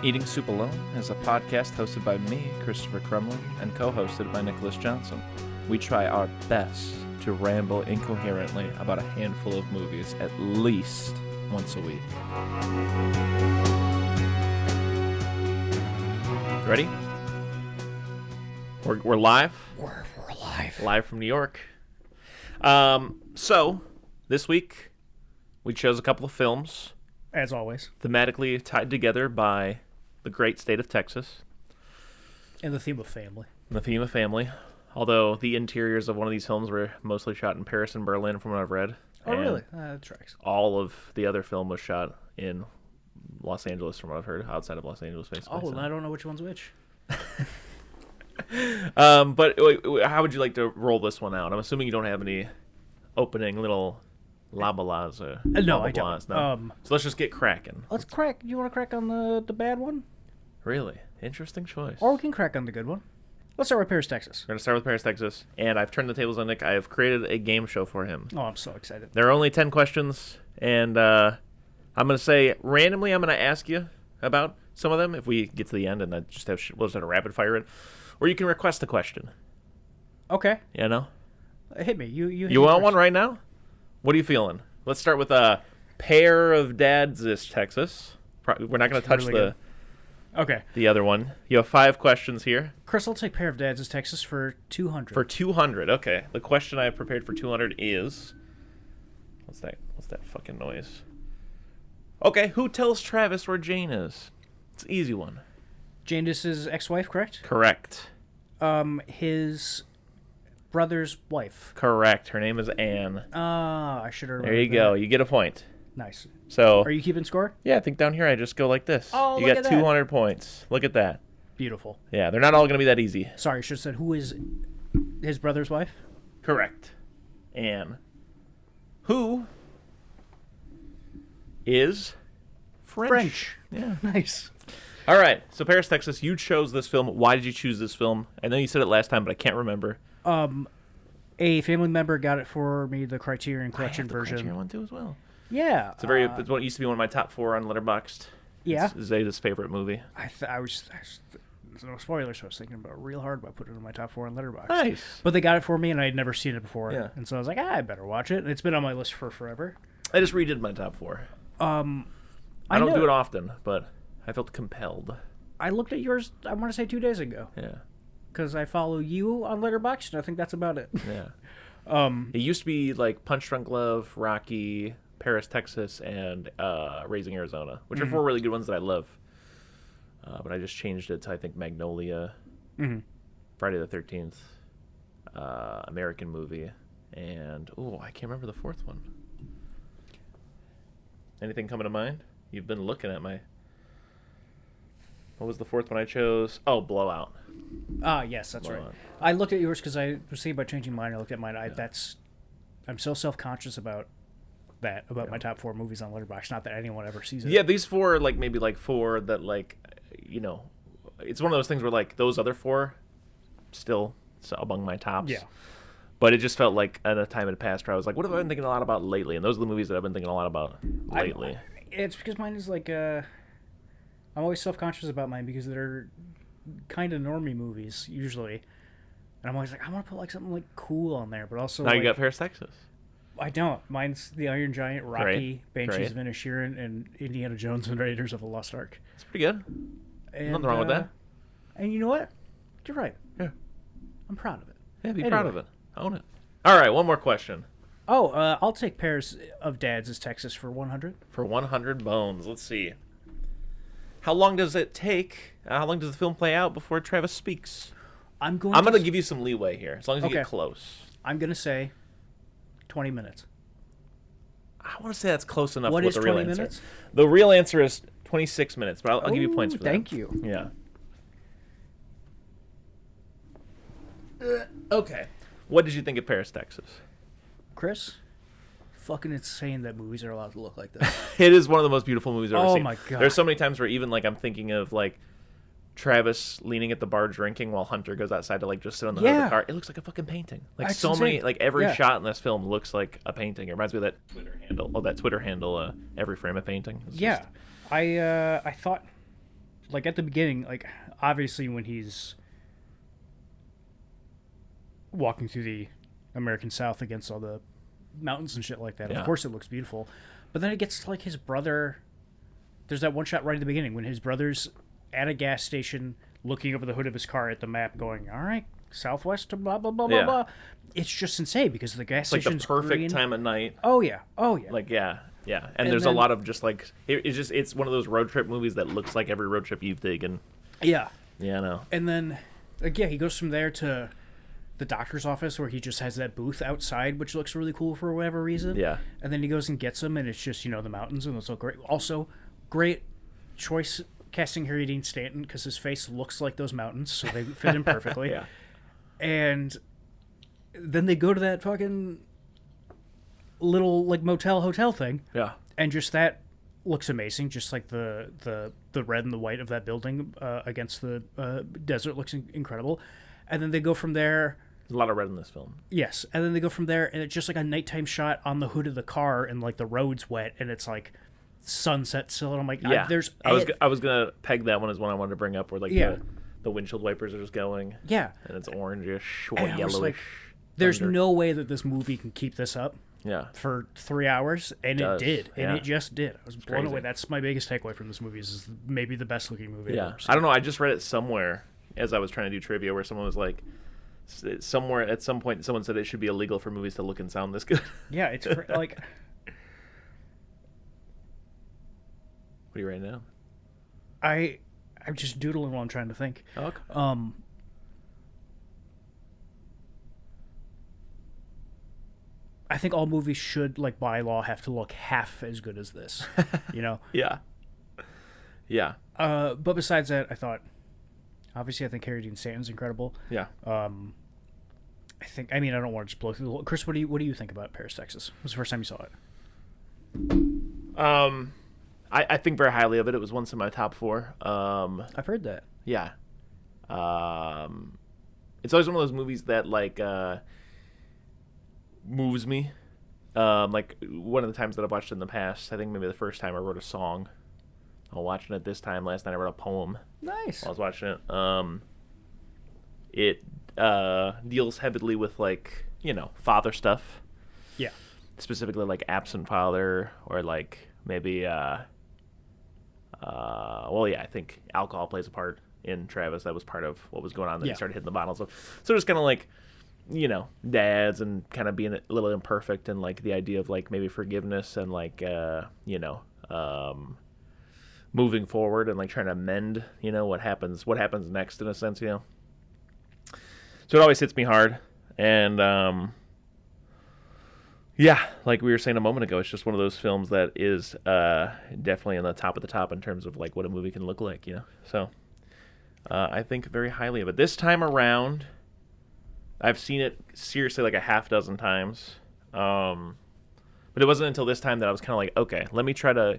Eating Soup Alone is a podcast hosted by me, Christopher Crumley, and co-hosted by Nicholas Johnson. We try our best to ramble incoherently about a handful of movies at least once a week. Ready? We're live? We're live. Live from New York. So, this week, we chose a couple of films. As always. Thematically tied together by the great state of Texas. And the theme of family. The theme of family. Although the interiors of one of these films were mostly shot in Paris and Berlin, from what I've read. Oh, really? That tracks. All of the other film was shot in Los Angeles, from what I've heard, outside of Los Angeles, basically. Oh, and I don't know which one's which. But how would you like to roll this one out? I'm assuming you don't have any opening little labalas or no, I don't. No. So let's just get cracking. Let's crack. You want to crack on the bad one? Really? Interesting choice. Or we can crack on the good one. Let's start with Paris, Texas. We're going to start with Paris, Texas. And I've turned the tables on Nick. I have created a game show for him. Oh, I'm so excited. There are only 10 questions. And I'm going to say, randomly, I'm going to ask you about some of them if we get to the end. And we'll just have a rapid fire it. Or you can request a question. Okay. You know? Hit me. You want one right now? What are you feeling? Let's start with a pair of dads this Texas. We're not going to touch really the other one. You have 5 questions here. Chris, I'll take pair of dads this Texas for 200. For 200, okay. The question I have prepared for 200 is... What's that fucking noise? Okay, who tells Travis where Jane is? It's an easy one. Jane is his ex-wife, correct? Correct. His brother's wife. Correct. Her name is Anne. I should have remembered. There you go. You get a point. Nice. So, are you keeping score? Yeah, I think down here I just go like this. Oh, you look got at 200 points. Look at that. Beautiful. Yeah, they're not all going to be that easy. Sorry, I should have said who is his brother's wife? Correct. Anne. Who is French. Yeah. Nice. All right. So Paris, Texas, you chose this film. Why did you choose this film? I know you said it last time, but I can't remember. A family member got it for me, the Criterion Collection version. I have the Criterion one too as well. Yeah. It's what used to be one of my top 4 on Letterboxd. Yeah. It's Zeta's favorite movie. I was no spoilers, so I was thinking about it real hard about putting it in my top 4 on Letterboxd. Nice. But they got it for me, and I had never seen it before. Yeah. And so I was like, I better watch it. And it's been on my list for forever. I just redid my top 4. I don't do it often, but I felt compelled. I looked at yours, I want to say 2 days ago. Yeah. Because I follow you on Letterboxd, and I think that's about it. Yeah. It used to be like Punch Drunk Love, Rocky, Paris, Texas, and Raising Arizona, which are 4 really good ones that I love. But I just changed it to, I think, Magnolia, Friday the 13th, American Movie, and, I can't remember the 4th one. Anything coming to mind? You've been looking at my... What was the 4th one I chose? Oh, Blowout. Yes, that's Blowout. right. I looked at yours because I was thinking about changing mine. I looked at mine. I'm so self-conscious about that, about my top 4 movies on Letterboxd. Not that anyone ever sees it. Yeah, these 4 are maybe 4 that it's one of those things where those other 4 still among my tops. Yeah. But it just felt like at a time in the past where I was like, what have I been thinking a lot about lately? And those are the movies that I've been thinking a lot about lately. It's because mine is I'm always self-conscious about mine because they're kind of normie movies usually, and I'm always like, I want to put something cool on there, but also now you got Paris, Texas. I don't. Mine's The Iron Giant, Rocky, Banshees of Inisherin, and Indiana Jones and Raiders of the Lost Ark. That's pretty good. And, nothing wrong with that. And you know what? You're right. Yeah, I'm proud of it. Yeah, be proud of it. Own it. All right, one more question. I'll take Pairs of Dads as Texas for 100. For 100 bones. Let's see. How long does it take? How long does the film play out before Travis speaks? I'm going to give you some leeway here, as long as you get close. I'm going to say 20 minutes. I want to say that's close enough to what is the real 20 answer. Minutes? The real answer is 26 minutes, but I'll give you points for that. Thank you. Yeah. Okay. What did you think of Paris, Texas? Chris? Fucking insane that movies are allowed to look like this. It is one of the most beautiful movies I've ever seen. Oh my god. There's so many times where even I'm thinking of Travis leaning at the bar drinking while Hunter goes outside to just sit on the hood of the car. It looks like a fucking painting. That's so insane. many every shot in this film looks like a painting. It reminds me of that Twitter handle. Every frame a painting. I thought like at the beginning, like obviously when he's walking through the American South against all the mountains and shit like that, Yeah. of course it looks beautiful. But then it gets to like his brother. There's that one shot right at the beginning when his brother's at a gas station looking over the hood of his car at the map going, all right, southwest to blah, blah, blah, Yeah. blah, blah. It's just insane because the gas It's like the station's perfect green. time of night. Oh, yeah. Oh, yeah. Like, yeah. And And there's then- a lot of just like, it's one of those road trip movies that looks like every road trip you've taken. Yeah. Yeah, I know. And then, like, yeah, he goes from there to the doctor's office where he just has that booth outside, which looks really cool for whatever reason. Yeah. And then he goes and gets him, and it's just, the mountains, and it's so great. Also, great choice casting Harry Dean Stanton because his face looks like those mountains, so they fit in perfectly. Yeah. And then they go to that fucking little, like, motel hotel thing, Yeah. and just that looks amazing, just like the red and the white of that building against the desert looks incredible. And then they go from there. There's a lot of red in this film. Yes, and then they go from there, and it's just like a nighttime shot on the hood of the car, and like the road's wet, and it's like sunset still. And I'm like, Yeah. there's I was gonna peg that one as one I wanted to bring up where like Yeah. the windshield wipers are just going. yeah. And it's orangish or And I was yellowish. like, there's thunder. no way that this movie can keep this up Yeah. for 3 hours, and it does, did, and yeah. it just did. I was blown crazy. away. That's my biggest takeaway from this movie. Is maybe the best looking movie. I've Yeah. ever seen. I don't know. I just read it somewhere as I was trying to do trivia where someone was like, somewhere at some point someone said it should be illegal for movies to look and sound this good. Yeah, it's like What are you writing now? I'm just doodling while I'm trying to think. Okay. I think all movies should, like by law, have to look half as good as this. Yeah. Yeah. But besides that, I think Harry Dean Stanton's incredible. Yeah. I don't want to just blow through the whole... Chris, what do you think about Paris, Texas? When was the first time you saw it? I think very highly of it. It was once in my top 4. I've heard that. Yeah. It's always one of those movies that like moves me. Like one of the times that I've watched it in the past, I think maybe the first time I wrote a song. I was watching it this time. Last night I wrote a poem Nice. while I was watching it. It deals heavily with like, father stuff. Yeah. Specifically like absent father or like maybe I think alcohol plays a part in Travis. That was part of what was going on. Then he started hitting the bottles. So just kind of like, dads and kind of being a little imperfect and like the idea of like maybe forgiveness and like, moving forward and like trying to mend, what happens next in a sense, So it always hits me hard. And, yeah, like we were saying a moment ago, it's just one of those films that is definitely on the top in terms of like what a movie can look like, So I think very highly of it. This time around, I've seen it seriously like a half dozen times. But it wasn't until this time that I was kind of like, okay, let me try to...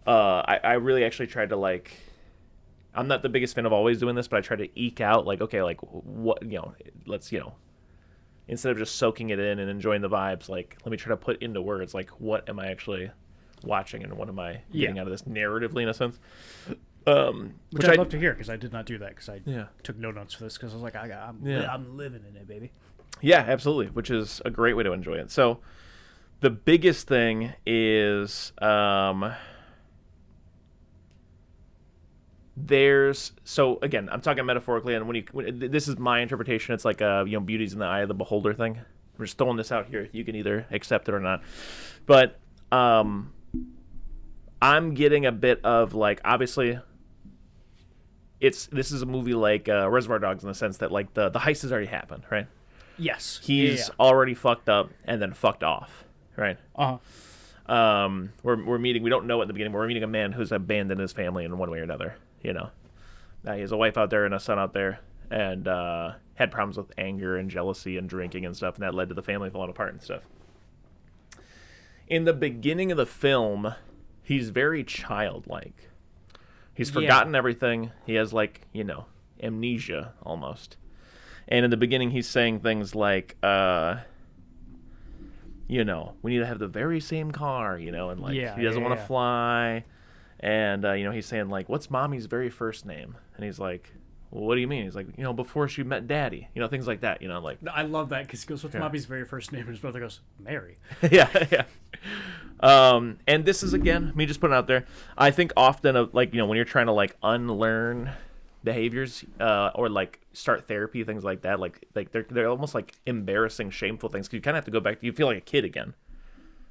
I really actually tried to like... I'm not the biggest fan of always doing this, but I try to eke out like, okay, like what, let's, instead of just soaking it in and enjoying the vibes, like let me try to put into words like what am I actually watching and what am I getting out of this narratively in a sense. Which I'd love to hear because I did not do that because I Yeah. took no notes for this because I was like, I'm living in it, baby. Yeah, absolutely, which is a great way to enjoy it. So the biggest thing is so again, I'm talking metaphorically, and when this is my interpretation, it's like beauty's in the eye of the beholder thing. We're just throwing this out here. You can either accept it or not. But I'm getting a bit of like, obviously this is a movie like Reservoir Dogs in the sense that like the heist has already happened, right? Yes. He's already fucked up and then fucked off, right? Uh-huh. We're meeting, we don't know at the beginning, but we're meeting a man who's abandoned his family in one way or another, he has a wife out there and a son out there, and had problems with anger and jealousy and drinking and stuff, and that led to the family falling apart and stuff. In the beginning of the film, he's very childlike. He's forgotten everything. He has like, amnesia almost. And in the beginning, he's saying things like, we need to have the very same car, and like he doesn't want to fly. And he's saying like, "What's mommy's very first name?" And he's like, "Well, what do you mean?" He's like, "Before she met daddy." Things like that. Like. No, I love that because he goes, "What's mommy's very first name?" And his brother goes, "Mary." Yeah. And this is again me just putting it out there. I think often when you're trying to like unlearn behaviors or like start therapy, things like that, like they're almost like embarrassing, shameful things. 'Cause you kind of have to go back. You feel like a kid again.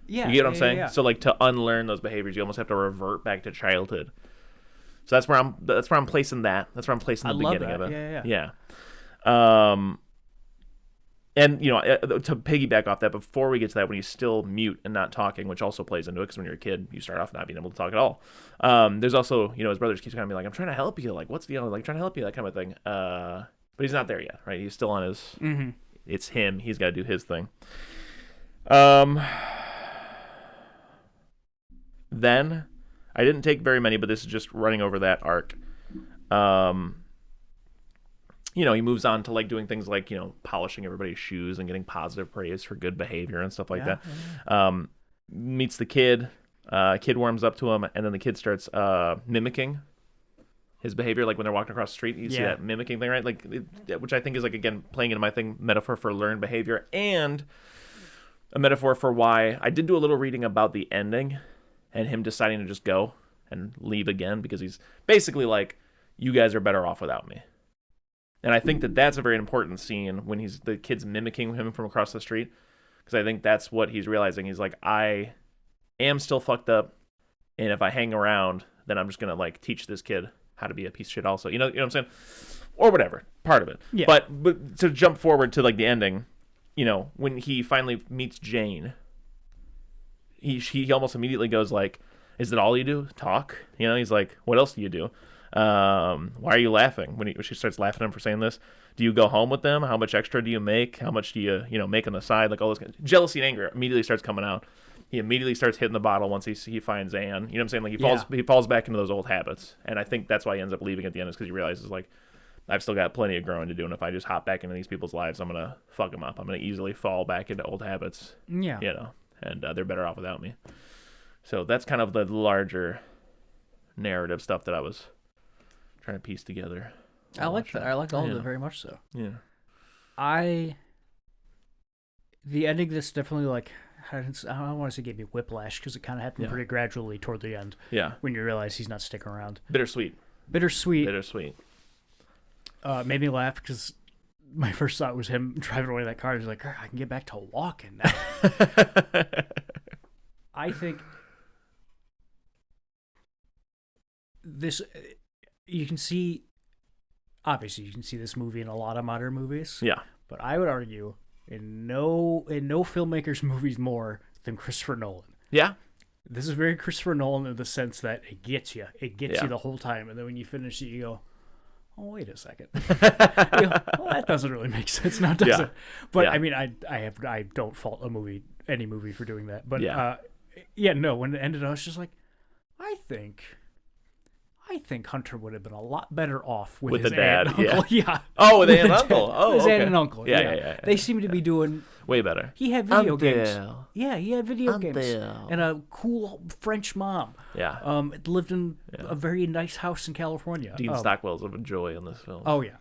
Yeah, you get what I'm saying? Yeah. So like to unlearn those behaviors, you almost have to revert back to childhood. So that's where I'm placing that. That's where I'm placing the beginning of it. Yeah. And to piggyback off that, before we get to that, when he's still mute and not talking, which also plays into it, because when you're a kid, you start off not being able to talk at all. There's also, his brother just keeps kind of being like, "I'm trying to help you. Like, what's the like trying to help you," that kind of thing. But he's not there yet, right? He's still on his. Mm-hmm. It's him. He's got to do his thing. Then, I didn't take very many, but this is just running over that arc. He moves on to like doing things like, polishing everybody's shoes and getting positive praise for good behavior and stuff like that. Yeah. Meets the kid. Kid warms up to him, and then the kid starts mimicking his behavior. Like when they're walking across the street, you see that mimicking thing, right? Like, which I think is like, again, playing into my thing, metaphor for learned behavior, and a metaphor for why I did do a little reading about the ending and him deciding to just go and leave again, because he's basically like, "You guys are better off without me." And I think that that's a very important scene when the kid's mimicking him from across the street, because I think that's what he's realizing. He's like, "I am still fucked up, and if I hang around, then I'm just gonna like teach this kid how to be a piece of shit also." You know what I'm saying? Or whatever, part of it. Yeah. But to jump forward to like the ending, when he finally meets Jane, he almost immediately goes like, "Is it all you do? Talk?" He's like, "What else do you do? Why are you laughing?" When she starts laughing at him for saying this, "Do you go home with them? How much extra do you make? How much do you make on the side?" Like all this jealousy and anger immediately starts coming out. He immediately starts hitting the bottle once he finds Anne. You know what I'm saying? Like he falls back into those old habits, and I think that's why he ends up leaving at the end, is because he realizes like, I've still got plenty of growing to do, and if I just hop back into these people's lives, I'm gonna fuck them up. I'm gonna easily fall back into old habits. Yeah. And they're better off without me. So that's kind of the larger narrative stuff that I was trying to piece together. I like that. I like all of it very much so. Yeah. The ending, this definitely like, I don't want to say gave me whiplash, because it kind of happened pretty gradually toward the end. Yeah. When you realize he's not sticking around. Bittersweet. Made me laugh because my first thought was him driving away that car. He's like, "I can get back to walking now." I think this, you can see this movie in a lot of modern movies. Yeah. But I would argue in no filmmaker's movies more than Christopher Nolan. Yeah. This is very Christopher Nolan in the sense that it gets you. It gets you the whole time. And then when you finish it, you go, "Oh, wait a second." Well, that doesn't really make sense now, does it? But I mean, I don't fault any movie for doing that. But when it ended, I was just like, I think Hunter would have been a lot better off with his a dad. aunt and uncle. Yeah. Oh, with aunt and uncle. Oh, his okay. aunt and uncle. Yeah. They seem to be doing way better. He had video games. Yeah, he had video games and a cool French mom. Yeah. Lived in a very nice house in California. Dean Stockwell's a joy in this film. Oh yeah.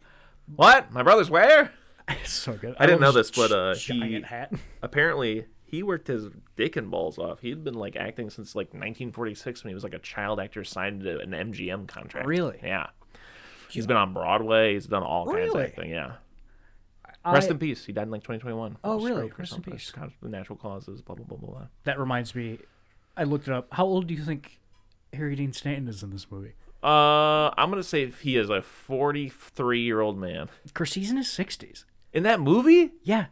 What? My brother's where? It's so good. I didn't know this, but giant hat. Apparently he worked his dick and balls off. He'd been like acting since like 1946 when he was like a child actor signed to an MGM contract. Really? Yeah. He's been on Broadway. He's done all kinds of acting. Yeah. Rest in peace. He died in like 2021. Oh, really? Rest in peace. Natural causes. Blah blah blah blah. That reminds me. I looked it up. How old do you think Harry Dean Stanton is in this movie? I'm gonna say he is a 43-year-old man. Chris, he's in his 60s. In that movie? Yeah.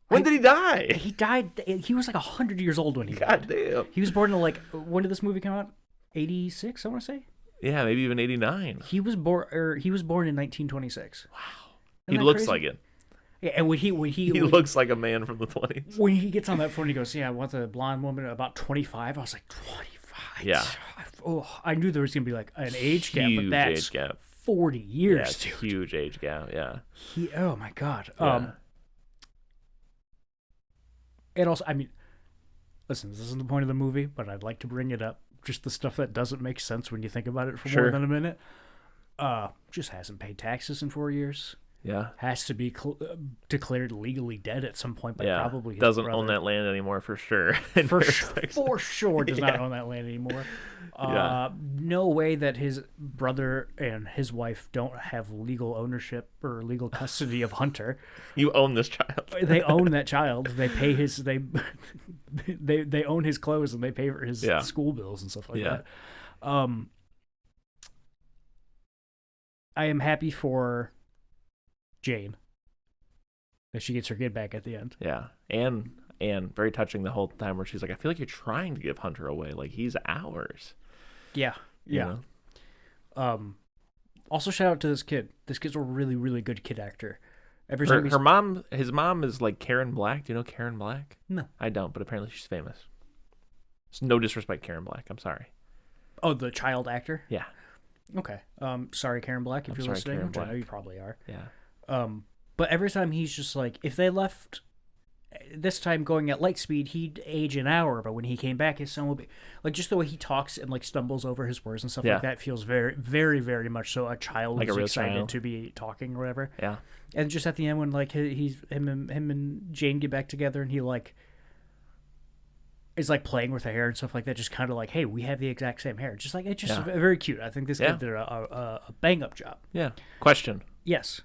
When did he die? He died. He was like 100 years old when he died. God damn. He was born in like, when did this movie come out? 86, I want to say. Yeah, maybe even 89. He was born in 1926. Wow. He looks like it. Yeah, and when he looks like a man from the 20s. When he gets on that phone, he goes, "Yeah, I want the blonde woman about 25." I was like, 25. Yeah. I knew there was gonna be like an age gap, huge but that's age gap. 40 years, dude. Huge age gap. Yeah. Oh my god. Yeah. And also, I mean, listen, this isn't the point of the movie, but I'd like to bring it up just the stuff that doesn't make sense when you think about it for Sure. more than a minute. Just hasn't paid taxes in 4 years. Yeah. Has to be declared legally dead at some point by probably his doesn't brother. own that land anymore for sure. For sure does not own that land anymore. No way that his brother and his wife don't have legal ownership or legal custody of Hunter. You own this child. They own that child. They pay his they own his clothes and they pay for his school bills and stuff like that. I am happy for Jane that she gets her kid back at the end. Yeah. And very touching the whole time where she's like, I feel like you're trying to give Hunter away. Like, he's ours. Yeah. You know? Also, shout out to this kid. This kid's a really, really good kid actor. His mom is like Karen Black. Do you know Karen Black? No. I don't, but apparently she's famous. It's no disrespect, Karen Black. I'm sorry. Oh, the child actor? Yeah. Okay. Sorry, Karen Black, if you're listening, which I know you probably are. Yeah. But every time he's just like, if they left this time going at light speed, he'd age an hour, but when he came back, his son would be like, just the way he talks and like stumbles over his words and stuff like that feels very, very, very much so a child like who's excited to be talking or whatever. Yeah. And just at the end when like him and Jane get back together and he like is like playing with her hair and stuff like that, just kind of like, hey, we have the exact same hair. Just like, it's just very cute. I think this kid did a bang up job. Yeah. Question. Yes.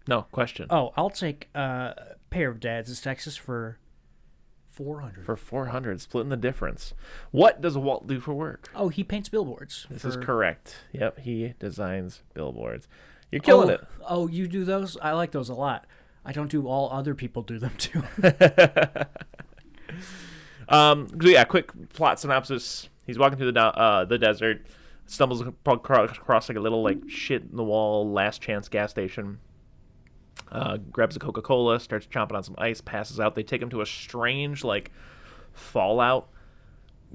No, question. Oh, I'll take a pair of dads in Texas for $400. For $400, splitting the difference. What does Walt do for work? Oh, he paints billboards. This is correct. Yep, he designs billboards. You're killing it. Oh, you do those? I like those a lot. I don't do all other people do them too. Quick plot synopsis. He's walking through the desert, stumbles across like a little like shit in the wall last chance gas station. Grabs a Coca-Cola, starts chomping on some ice, passes out. They take him to a strange like Fallout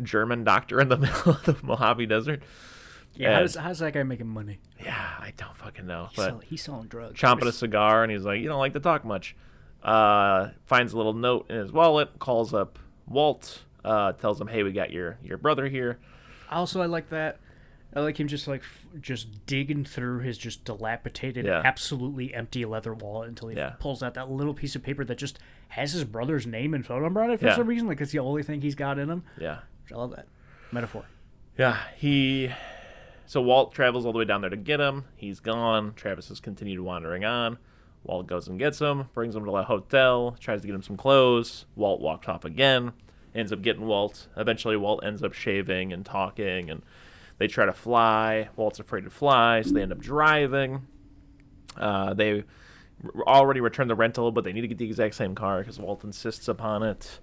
German doctor in the middle of the Mojave Desert. Yeah, how's that guy making money? Yeah, I don't fucking know. He's selling drugs. Chomping a cigar, and he's like, you don't like to talk much. Finds a little note in his wallet, calls up Walt, tells him, hey, we got your brother here. Also, I like that. I like him just digging through his just dilapidated, absolutely empty leather wallet until he pulls out that little piece of paper that just has his brother's name and phone number on it for some reason. Like, it's the only thing he's got in him. Yeah. I love that. Metaphor. Yeah, So Walt travels all the way down there to get him. He's gone. Travis has continued wandering on. Walt goes and gets him, brings him to a hotel, tries to get him some clothes. Walt walks off again, ends up getting Walt. Eventually, Walt ends up shaving and talking, and they try to fly. Walt's afraid to fly, so they end up driving. They already returned the rental, but they need to get the exact same car because Walt insists upon it.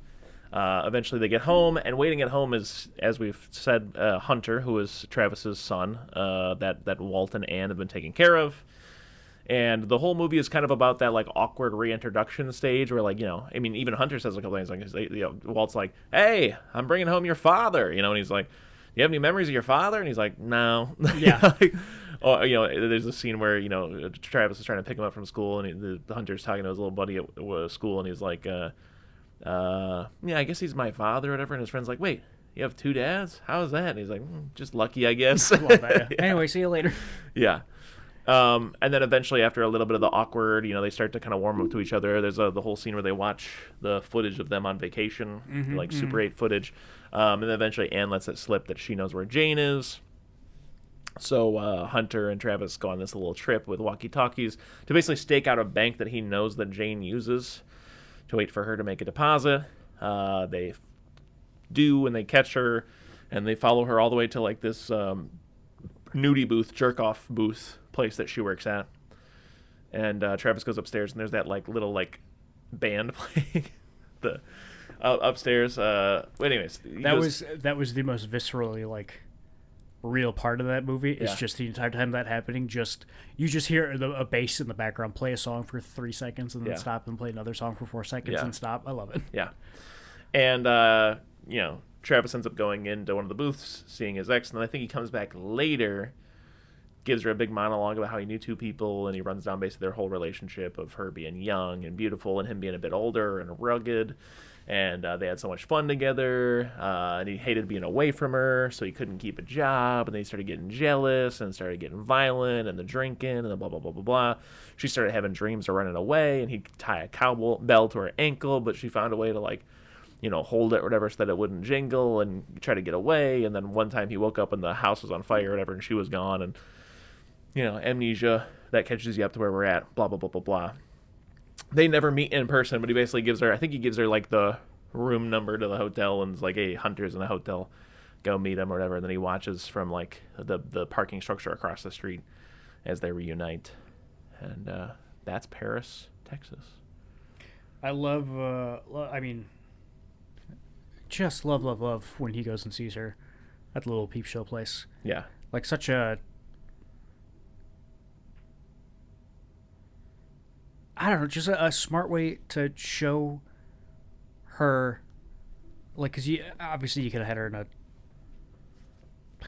Eventually they get home, and waiting at home is, as we've said, Hunter, who is Travis's son, that Walt and Anne have been taking care of. And the whole movie is kind of about that like awkward reintroduction stage where, like, even Hunter says a couple things, like, Walt's like, hey, I'm bringing home your father, and he's like, you have any memories of your father? And he's like, no. Yeah. There's a scene where, Travis is trying to pick him up from school, and the Hunter's talking to his little buddy at school, and he's like, I guess he's my father or whatever. And his friend's like, wait, you have two dads? How is that? And he's like, just lucky, I guess. I love that. Yeah. Anyway, see you later. Yeah. And then eventually, after a little bit of the awkward, they start to kind of warm up to each other. There's the whole scene where they watch the footage of them on vacation, Super 8 footage. And then eventually Anne lets it slip that she knows where Jane is. So Hunter and Travis go on this little trip with walkie-talkies to basically stake out a bank that he knows that Jane uses to wait for her to make a deposit. They do, and they catch her, and they follow her all the way to like this nudie booth, jerk-off booth place that she works at. And Travis goes upstairs, and there's that like little like band playing upstairs. Anyways, that was the most viscerally like real part of that movie. It's just the entire time that happening, you just hear a bass in the background play a song for 3 seconds and then stop and play another song for 4 seconds and stop. I love it. Yeah. And Travis ends up going into one of the booths, seeing his ex, and then I think he comes back later, gives her a big monologue about how he knew two people, and he runs down basically their whole relationship of her being young and beautiful and him being a bit older and rugged. And they had so much fun together, and he hated being away from her, so he couldn't keep a job, and they started getting jealous and started getting violent, and the drinking, and the blah, blah, blah, blah, blah. She started having dreams of running away, and he'd tie a cowbell to her ankle, but she found a way to, like, hold it or whatever so that it wouldn't jingle and try to get away. And then one time he woke up and the house was on fire or whatever, and she was gone, and, amnesia, that catches you up to where we're at, blah, blah, blah, blah, blah. They never meet in person, but he basically gives her, I think he gives her, like, the room number to the hotel and is like, hey, Hunter's in the hotel, go meet him or whatever. And then he watches from, like, the parking structure across the street as they reunite. And that's Paris, Texas. I love, just love when he goes and sees her at the little peep show place. Yeah. Like, such a... I don't know, just a smart way to show her, like, because obviously you could have had her in a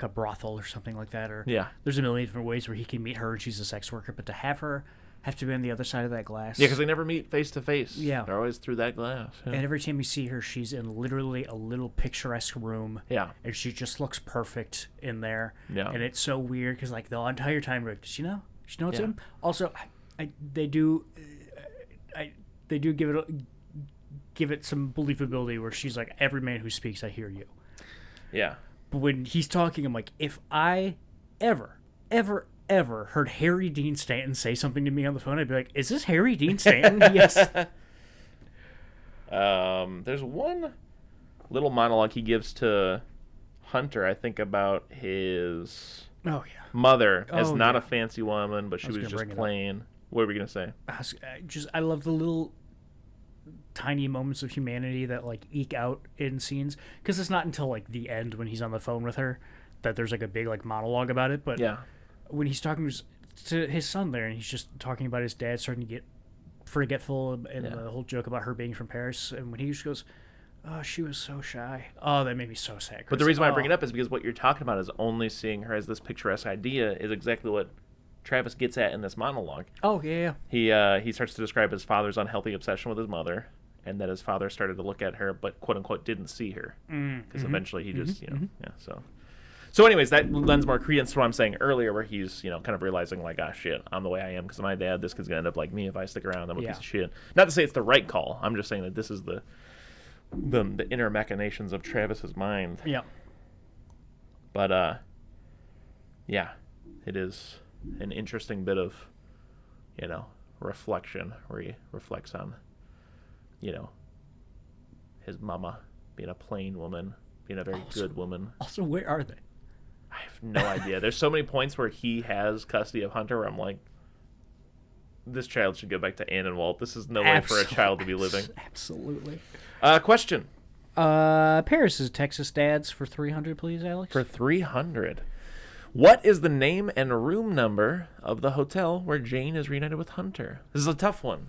brothel or something like that, or there's a million different ways where he can meet her and she's a sex worker, but to have her have to be on the other side of that glass. Yeah, because they never meet face to face. Yeah. They're always through that glass. Yeah. And every time you see her, she's in literally a little picturesque room. Yeah. And she just looks perfect in there. Yeah. And it's so weird because, like, the entire time, like, does she know? Does she know it's him? Also, they do give it some believability where she's like, every man who speaks, I hear you. Yeah. But when he's talking, I'm like, if I ever heard Harry Dean Stanton say something to me on the phone, I'd be like, is this Harry Dean Stanton? Yes. There's one little monologue he gives to Hunter, I think, about his mother as not a fancy woman, but she was just plain. What were we going to say? I love the little tiny moments of humanity that, like, eke out in scenes, because it's not until, like, the end when he's on the phone with her that there's, like, a big, like, monologue about it. But when he's talking to his son there, and he's just talking about his dad starting to get forgetful, and the whole joke about her being from Paris, and when he just goes, oh, she was so shy. Oh, that made me so sad. But the reason why I bring it up is because what you're talking about is only seeing her as this picturesque idea is exactly what Travis gets at in this monologue. Oh, yeah. He starts to describe his father's unhealthy obsession with his mother, and that his father started to look at her, but quote unquote didn't see her, because eventually he just So anyways, that lends more credence to what I'm saying earlier, where he's kind of realizing, like, ah, shit, I'm the way I am because of my dad. This kid's gonna end up like me if I stick around. I'm a piece of shit. Not to say it's the right call. I'm just saying that this is the inner machinations of Travis's mind. Yeah. But it is an interesting bit of reflection where he reflects on his mama being a plain woman, being a very good woman. Also, where are they? I have no idea. There's so many points where he has custody of Hunter where I'm like, this child should go back to Ann and Walt. This is no way for a child to be living. Absolutely. Question. Paris' Texas dads for 300, please, Alex. For 300. What is the name and room number of the hotel where Jane is reunited with Hunter? This is a tough one.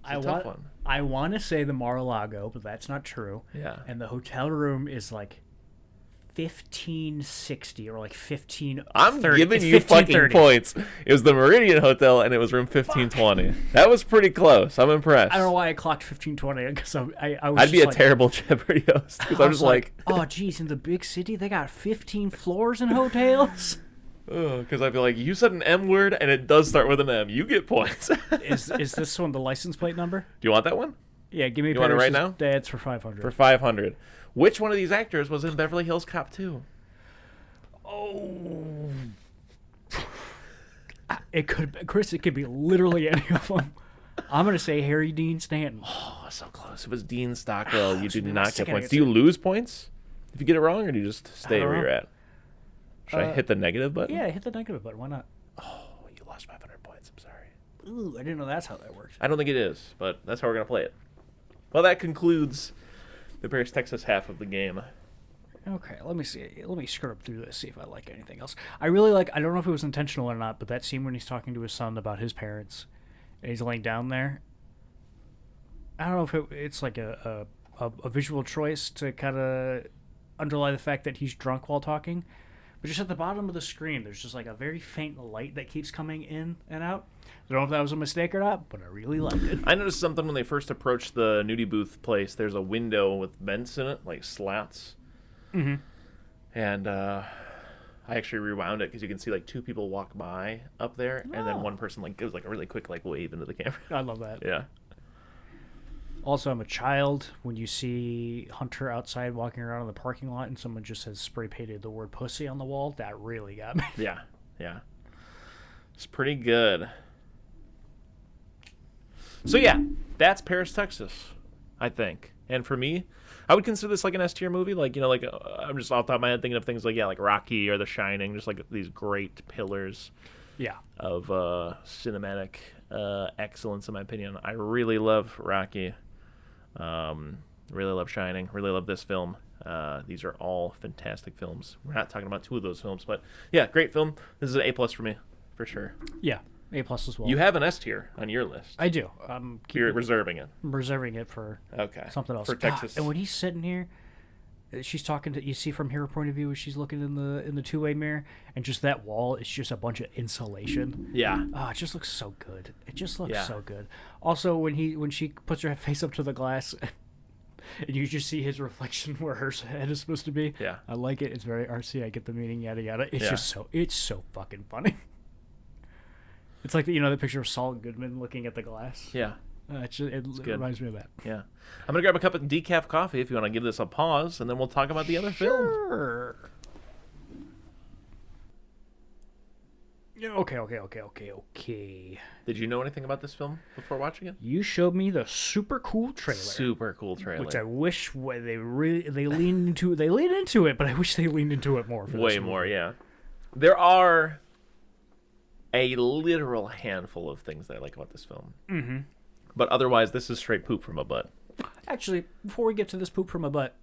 I want to say the Mar-a-Lago, but that's not true. Yeah. And the hotel room is like 1560 or like 1530. I'm giving you fucking points. It was the Meridian Hotel, and it was room 1520. That was pretty close. I'm impressed. I don't know why I clocked 1520 because I'd be a terrible Jeopardy host because I'm just like, oh, geez, in the big city they got 15 floors in hotels. Because I feel like you said an M word and it does start with an M. You get points. Is this one the license plate number? Do you want that one? Yeah, give me. You want it right now? Dads for 500. For 500. Which one of these actors was in Beverly Hills Cop 2? Oh, it could, Chris. It could be literally any of them. I'm gonna say Harry Dean Stanton. Oh, so close. It was Dean Stockwell. You do not get points. Do you lose points if you get it wrong, or do you just stay where you're at? Should I hit the negative button? Yeah, hit the negative button. Why not? Oh, you lost 500 points. I'm sorry. Ooh, I didn't know that's how that works. I don't think it is, but that's how we're going to play it. Well, that concludes the Paris, Texas half of the game. Okay, let me see. Let me scrub through this, see if I like anything else. I really like, I don't know if it was intentional or not, but that scene when he's talking to his son about his parents, and he's laying down there. I don't know if it's like a visual choice to kind of underlie the fact that he's drunk while talking. But just at the bottom of the screen, there's just like a very faint light that keeps coming in and out. I don't know if that was a mistake or not, but I really liked it. I noticed something when they first approached the nudie booth place. There's a window with vents in it, like slats. Mm-hmm. And I actually rewound it because you can see like two people walk by up there, and then one person like gives like a really quick like wave into the camera. I love that. Yeah. Also, I'm a child. When you see Hunter outside walking around in the parking lot and someone just has spray painted the word pussy on the wall, that really got me. Yeah. It's pretty good. So yeah, that's Paris, Texas, I think. And for me, I would consider this like an S tier movie. Like, you know, like I'm just off the top of my head thinking of things like, yeah, like Rocky or The Shining, just like these great pillars of cinematic excellence, in my opinion. I really love Rocky. Really love Shining. Really love this film. These are all fantastic films. We're not talking about two of those films, but yeah, great film. This is an A+ for me, for sure. Yeah, A+ as well. You have an S tier on your list. I do. You're reserving it. I'm reserving it for something else. For Texas. And when he's sitting here, she's talking to, you see from her point of view, she's looking in the two-way mirror, and just that wall is just a bunch of insulation. Yeah. It just looks so good. It just looks so good. Also, when she puts her face up to the glass, and you just see his reflection where her head is supposed to be. Yeah. I like it. It's very artsy. I get the meaning. Yada yada. It's so fucking funny. It's like the picture of Saul Goodman looking at the glass. Yeah. It reminds me of that. Yeah. I'm going to grab a cup of decaf coffee if you want to give this a pause, and then we'll talk about the other film. Sure. Okay. Did you know anything about this film before watching it? You showed me the super cool trailer. Super cool trailer. Which I wish they leaned into. They leaned into it, but I wish they leaned into it more. Way more, yeah. There are a literal handful of things that I like about this film. Mm-hmm. But otherwise, this is straight poop from a butt. Actually, before we get to this poop from a butt,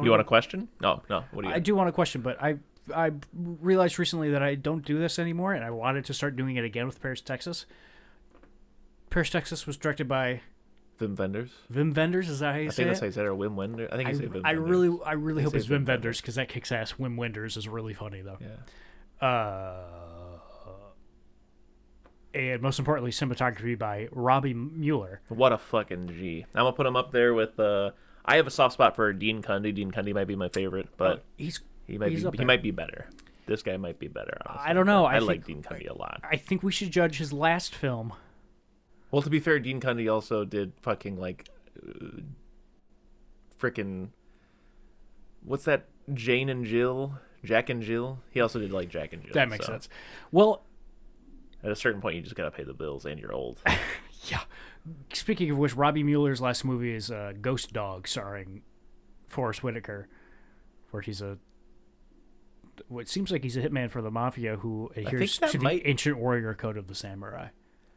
you want a question? No. What do you? I do want a question, but I realized recently that I don't do this anymore, and I wanted to start doing it again with Paris, Texas. Paris, Texas was directed by Wim Wenders. Wim Wenders, is that how you say it? I think that's how you say it, or Wim Wenders. I think you say Wim Wenders. I really hope it's Wim Wenders, because that kicks ass. Wim Wenders is really funny, though. Yeah. And most importantly, cinematography by Robbie Mueller. What a fucking G. I'm going to put him up there with... I have a soft spot for Dean Cundy. Dean Cundy might be my favorite, but he might be better. This guy might be better, honestly. I don't know. I like Dean Cundy a lot. I think we should judge his last film. Well, to be fair, Dean Cundy also did fucking, like... frickin'... What's that? Jane and Jill? Jack and Jill? He also did, like, Jack and Jill. That makes sense. Well... At a certain point, you just gotta pay the bills, and you're old. Yeah. Speaking of which, Robbie Mueller's last movie is Ghost Dog, starring Forrest Whitaker, where he's what seems like he's a hitman for the mafia who adheres to the ancient warrior code of the samurai.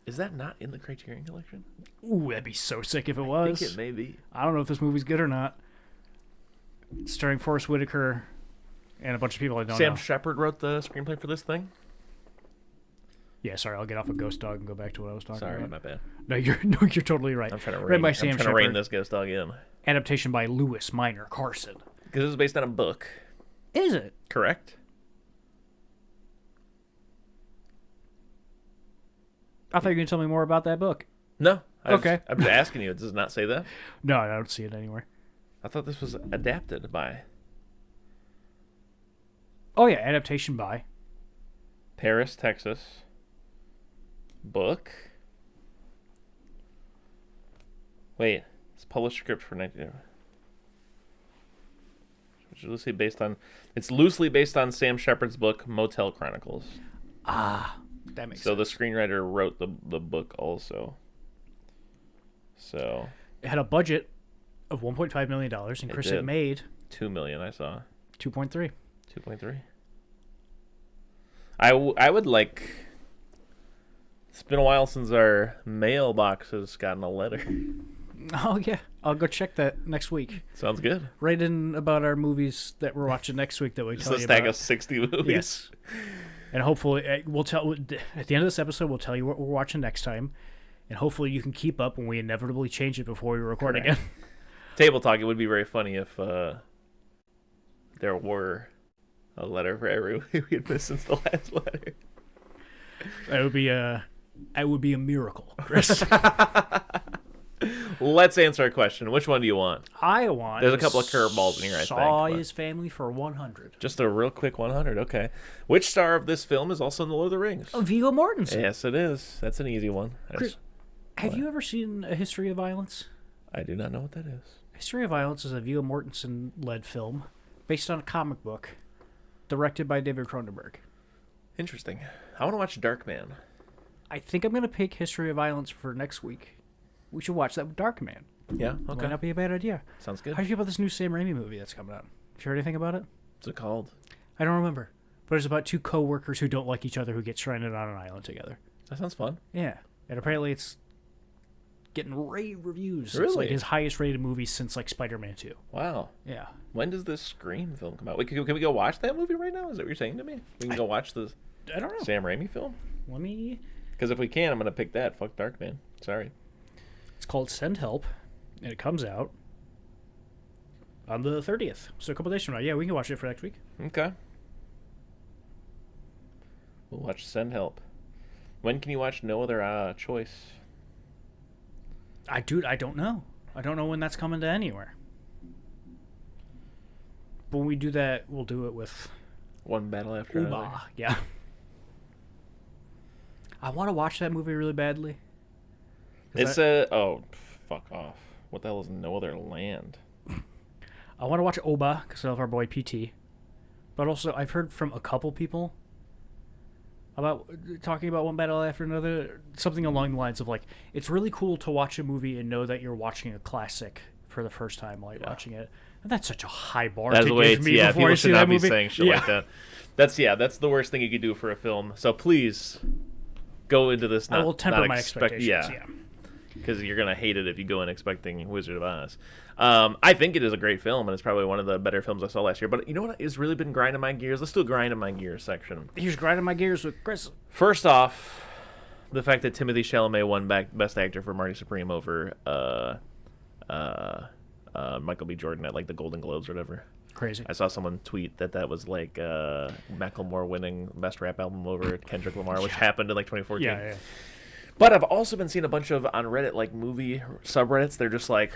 Is that not in the Criterion Collection? Ooh, that'd be so sick if it was. I think it may be. I don't know if this movie's good or not. Starring Forrest Whitaker and a bunch of people I don't know. Sam Shepard wrote the screenplay for this thing? Yeah, sorry, I'll get off of Ghost Dog and go back to what I was talking about. Sorry, my bad. No, you're totally right. I'm trying to rein this Ghost Dog in. Adaptation by Lewis Minor Carson. Because this is based on a book. Is it? Correct. I thought you were going to tell me more about that book. No. I'm just asking you. It does not say that? No, I don't see it anywhere. I thought this was adapted by... Oh, yeah, adaptation by... Paris, Texas... Book. Wait, it's published script for 19. It's loosely based on Sam Shepard's book Motel Chronicles. Ah, that makes sense. So the screenwriter wrote the book also. So it had a budget of $1.5 million, and Chris had made $2 million. I saw 2.3. 2.3. I would like. It's been a while since our mailbox has gotten a letter. Oh, yeah. I'll go check that next week. Sounds good. Write in about our movies that we're watching next week that we tell you about. Just a stack of 60 movies. Yes. And hopefully, we'll tell at the end of this episode, we'll tell you what we're watching next time. And hopefully you can keep up when we inevitably change it before we record again. Table Talk, it would be very funny if there were A letter for every we had missed since the last letter. That would be a miracle, Chris. Let's answer a question. Which one do you want? I want. There's a couple of curveballs in here, I think. Saw his family for 100. Just a real quick 100. Okay. Which star of this film is also in The Lord of the Rings? Viggo Mortensen. Yes, it is. That's an easy one. Have you ever seen A History of Violence? I do not know what that is. History of Violence is a Viggo Mortensen-led film based on a comic book directed by David Cronenberg. Interesting. I want to watch Darkman. I think I'm going to pick History of Violence for next week. We should watch that with Darkman. Yeah, okay. Might not be a bad idea. Sounds good. How do you feel about this new Sam Raimi movie that's coming out? Have you heard anything about it? What's it called? I don't remember. But it's about two co-workers who don't like each other who get stranded on an island together. That sounds fun. Yeah. And apparently it's getting rave reviews. Really? It's like his highest rated movie since like Spider-Man 2. Wow. Yeah. When does this Scream film come out? Wait, can we go watch that movie right now? Is that what you're saying to me? We can go watch the I don't know. Sam Raimi film? Let me... Because if we can, I'm going to pick that. Fuck Darkman. Sorry. It's called Send Help, and it comes out on the 30th. So a couple days from now. Yeah, we can watch it for next week. Okay. We'll watch Send Help. When can you watch No Other Choice? I don't know. I don't know when that's coming to anywhere. But when we do that, we'll do it with... One Battle After Another. Yeah. I want to watch that movie really badly. It's oh, fuck off. What the hell is No Other Land? I want to watch Oba because I love our boy PT. But also, I've heard from a couple people about talking about One Battle After Another, something along the lines of like, it's really cool to watch a movie and know that you're watching a classic for the first time while you're watching it. And that's such a high bar to give me before I see that movie. People should not be saying shit like that. That's the worst thing you could do for a film. So please go into this not. I will temper my expectations. Yeah. Because you're going to hate it if you go in expecting Wizard of Oz. I think it is a great film, and it's probably one of the better films I saw last year. But you know what has really been grinding my gears? Let's do a grinding my gears section. Here's grinding my gears with Chris. First off, the fact that Timothée Chalamet won Best Actor for Marty Supreme over Michael B. Jordan at like the Golden Globes or whatever. Crazy. I saw someone tweet that was like Macklemore winning Best Rap Album over Kendrick Lamar, which happened in like 2014. Yeah. But I've also been seeing a bunch of, on Reddit, like movie subreddits, they're just like,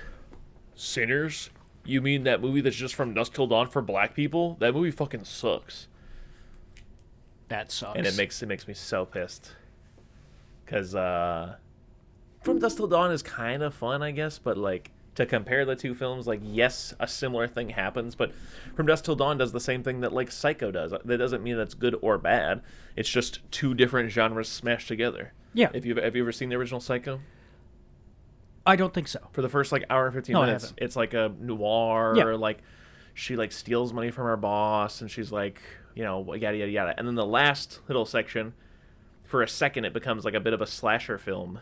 Sinners? You mean that movie that's just From Dusk Till Dawn for black people? That movie fucking sucks. That sucks. And it makes me so pissed. Because From Dusk Till Dawn is kind of fun, I guess, but like, to compare the two films, like, yes, a similar thing happens, but From Dusk Till Dawn does the same thing that, like, Psycho does. That doesn't mean that's good or bad. It's just two different genres smashed together. Yeah. Have you ever seen the original Psycho? I don't think so. For the first, like, hour and 15 minutes, it's like a noir, or, like, she, like, steals money from her boss, and she's like, you know, yada, yada, yada. And then the last little section, for a second, it becomes, like, a bit of a slasher film.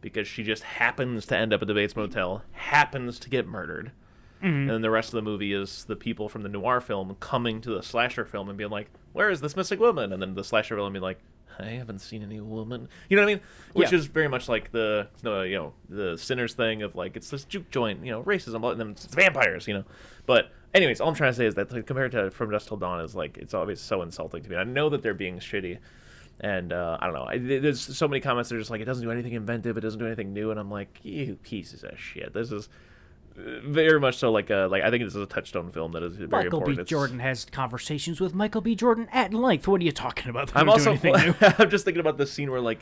Because she just happens to end up at the Bates Motel, happens to get murdered. Mm-hmm. And then the rest of the movie is the people from the noir film coming to the slasher film and being like, where is this missing woman? And then the slasher film being like, I haven't seen any woman. You know what I mean? Which is very much like the Sinners thing of like, it's this juke joint, racism, and then it's vampires, But anyways, all I'm trying to say is that compared to From Dusk Till Dawn is like, it's always so insulting to me. I know that they're being shitty. And I don't know. There's so many comments that are just like, it doesn't do anything inventive. It doesn't do anything new. And I'm like, you pieces of shit. This is very much so like I think this is a touchstone film that is very Michael important. B. Jordan has conversations with Michael B. Jordan at length. What are you talking about? I'm just thinking about the scene where like,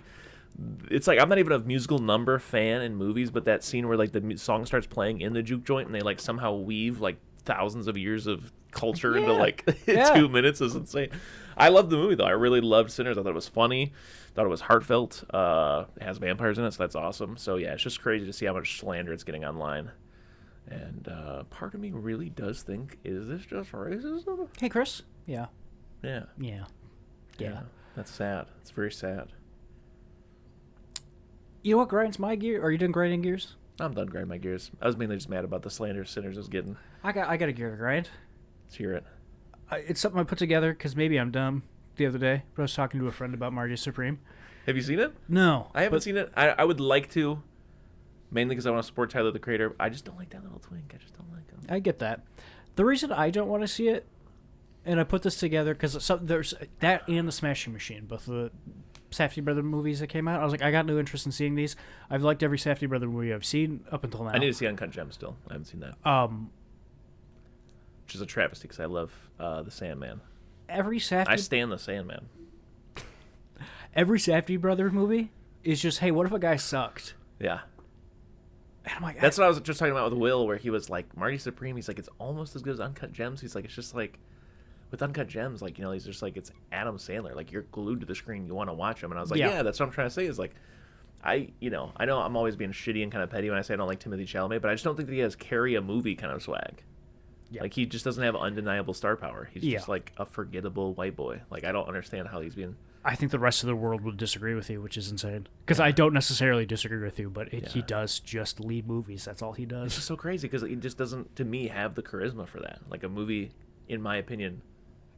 it's like I'm not even a musical number fan in movies, but that scene where like the song starts playing in the juke joint and they like somehow weave like thousands of years of culture into like 2 minutes is insane. I love the movie though. I really loved Sinners. I thought it was funny. Thought it was heartfelt. It has vampires in it, so that's awesome. So yeah, it's just crazy to see how much slander it's getting online. And part of me really does think, is this just racism? Hey, Chris. Yeah. Yeah. That's sad. It's very sad. You know what grinds my gear? Are you done grinding gears? I'm done grinding my gears. I was mainly just mad about the slander Sinners is getting. I got a gear to grind. Let's hear it. It's something I put together because maybe I'm dumb the other day, but I was talking to a friend about Marty Supreme. Have you seen it? No. I haven't seen it. I would like to, mainly because I want to support Tyler, the Creator. I just don't like that little twink. I just don't like him. I get that. The reason I don't want to see it and I put this together because there's that and the Smashing Machine, both of the Safdie brother movies that came out. I was like, I got no interest in seeing these. I've liked every Safdie brother movie I've seen up until now. I need to see Uncut Gems still. I haven't seen that. Which is a travesty because I love the Sandman. I stand the Sandman. Every Safdie brother movie is just, hey, what if a guy sucked? Yeah. And I'm like, that's what I was just talking about with Will, where he was like, Marty Supreme, he's like, it's almost as good as Uncut Gems. He's like, it's just like, with Uncut Gems, like, you know, he's just like, it's Adam Sandler. Like, you're glued to the screen. You want to watch him. And I was like, yeah, that's what I'm trying to say is like, I know I'm always being shitty and kind of petty when I say I don't like Timothée Chalamet, but I just don't think that he has carry a movie kind of swag. Yeah. Like, he just doesn't have undeniable star power. He's just like a forgettable white boy. Like, I don't understand how he's being... I think the rest of the world would disagree with you, which is insane. Because I don't necessarily disagree with you, but he does just lead movies. That's all he does. It's just so crazy because he just doesn't, to me, have the charisma for that. Like, a movie, in my opinion,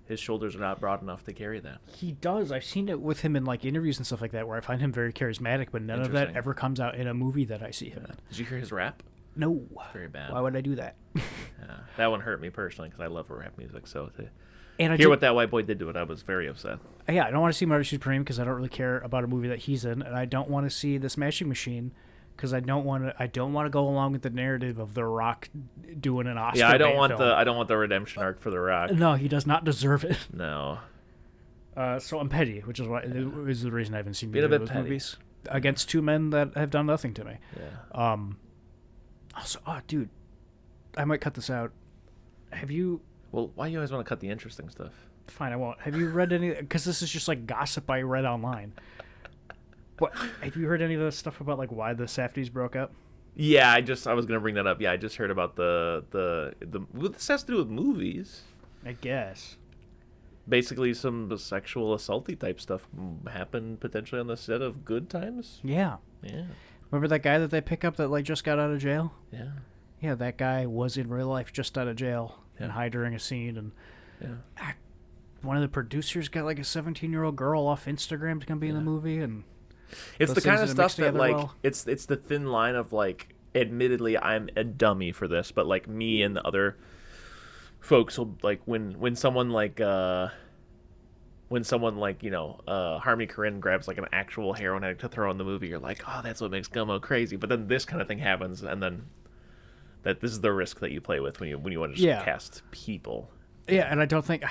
his shoulders are not broad enough to carry that. He does. I've seen it with him in like interviews and stuff like that, where I find him very charismatic, but none of that ever comes out in a movie that I see him in. Did you hear his rap? No. Very bad. Why would I do that? That one hurt me personally because I love rap music. So to and hear what that white boy did to it, I was very upset. Yeah, I don't want to see Marty Supreme because I don't really care about a movie that he's in, and I don't want to see The Smashing Machine because I don't want to go along with the narrative of The Rock doing an Oscar. Yeah, I don't want the redemption arc for The Rock. No, he does not deserve it. No. So I'm petty, which is the reason I haven't seen either of those movies against two men that have done nothing to me. Yeah. Also, dude, I might cut this out. Have you? Well, why do you always want to cut the interesting stuff? Fine, I won't. Have you read any? Because this is just like gossip I read online. What? Have you heard any of the stuff about like why the Safdies broke up? Yeah, I was gonna bring that up. Yeah, I just heard about the this has to do with movies. I guess. Basically, some sexual assaulty type stuff happened potentially on the set of Good Times. Yeah. Yeah. Remember that guy that they pick up that like just got out of jail? Yeah. Yeah, that guy was in real life just out of jail and high during a scene, and one of the producers got like a 17-year-old girl off Instagram to come be in the movie, and it's the kind of stuff that like it's the thin line of like, admittedly, I'm a dummy for this, but like me and the other folks will like when someone like you know Harmony Korine grabs like an actual heroin addict to throw in the movie, you're like, oh, that's what makes Gummo crazy. But then this kind of thing happens, and then that this is the risk that you play with when you want to just cast people. Yeah, and I don't think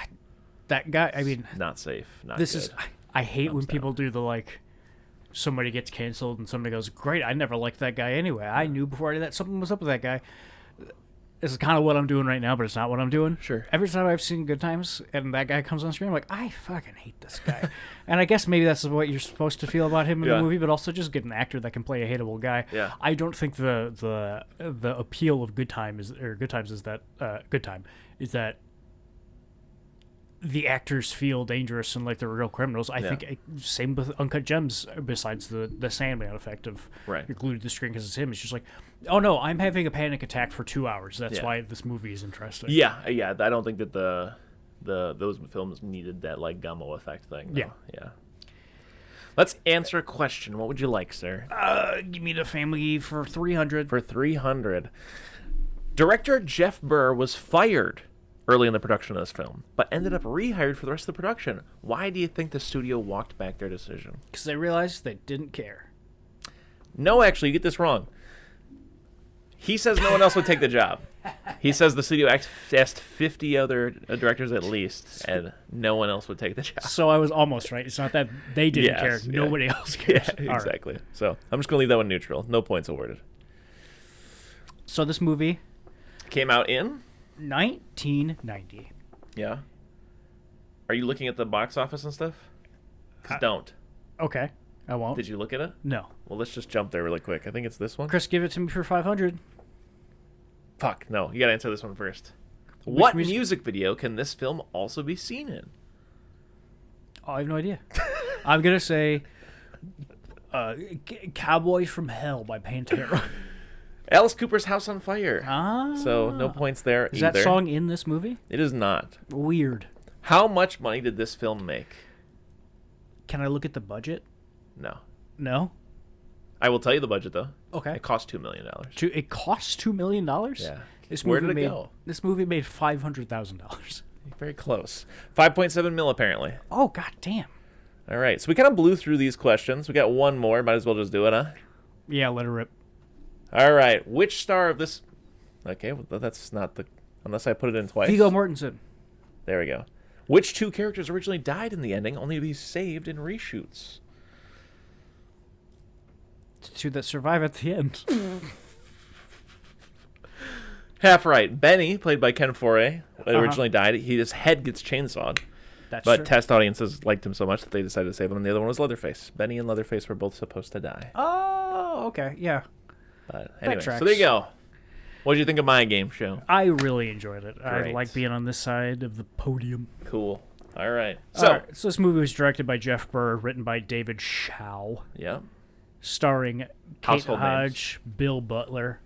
that guy. I mean, not safe. Not this good. is. I hate when people do the like. Somebody gets canceled and somebody goes, great, I never liked that guy anyway. I knew before I did that something was up with that guy. This is kind of what I'm doing right now, but it's not what I'm doing. Sure. Every time I've seen Good Times and that guy comes on screen, I'm like, I fucking hate this guy. And I guess maybe that's what you're supposed to feel about him in the movie, but also just get an actor that can play a hateable guy. Yeah. I don't think the appeal of Good Time is that the actors feel dangerous and like they're real criminals. I think same with Uncut Gems. Besides the Sandman effect of you're glued to the screen because it's him. It's just like, oh no, I'm having a panic attack for 2 hours. That's why this movie is interesting. Yeah. I don't think that those films needed that like Gummo effect thing. No. Yeah. Let's answer a question. What would you like, sir? Give me the family for $300. For $300. Director Jeff Burr was fired early in the production of this film, but ended up rehired for the rest of the production. Why do you think the studio walked back their decision? Because they realized they didn't care. No, actually, you get this wrong. He says no one else would take the job. He says the studio asked 50 other directors at least, and no one else would take the job. So I was almost right. It's not that they didn't care. Nobody else cares. Yeah, exactly. Right. So I'm just going to leave that one neutral. No points awarded. So this movie came out in 1990. Yeah. Are you looking at the box office and stuff? Don't. Okay, I won't. Did you look at it? No. Well, let's just jump there really quick. I think it's this one. Chris, give it to me for $500. Fuck, no. You gotta answer this one first. What music video can this film also be seen in? Oh, I have no idea. I'm gonna say Cowboys from Hell by Pantera. Alice Cooper's House on Fire. Ah. So no points there either. Is that song in this movie? It is not. Weird. How much money did this film make? Can I look at the budget? No. No? I will tell you the budget, though. Okay. It cost $2 million. It cost $2 million? Yeah. This Where movie did it go? This movie made $500,000. Very close. 5.7 mil, apparently. Oh, god damn. All right, so we kind of blew through these questions. We got one more. Might as well just do it, huh? Yeah, let her rip. All right, which star of this... Okay, well, that's not the... Unless I put it in twice. Viggo Mortensen. There we go. Which two characters originally died in the ending, only to be saved in reshoots? Two that survive at the end. Half right. Benny, played by Ken Foree, originally died. His head gets chainsawed. That's but true. test audiences liked him so much that they decided to save him. And the other one was Leatherface. Benny and Leatherface were both supposed to die. Oh, okay. Yeah. But anyway, so there you go. What did you think of my game show? I really enjoyed it. I Great. like being on this side of the podium. Cool. All right. So this movie was directed by Jeff Burr, written by David Shaw, yeah. starring Kate Household Hodge, Bill Butler,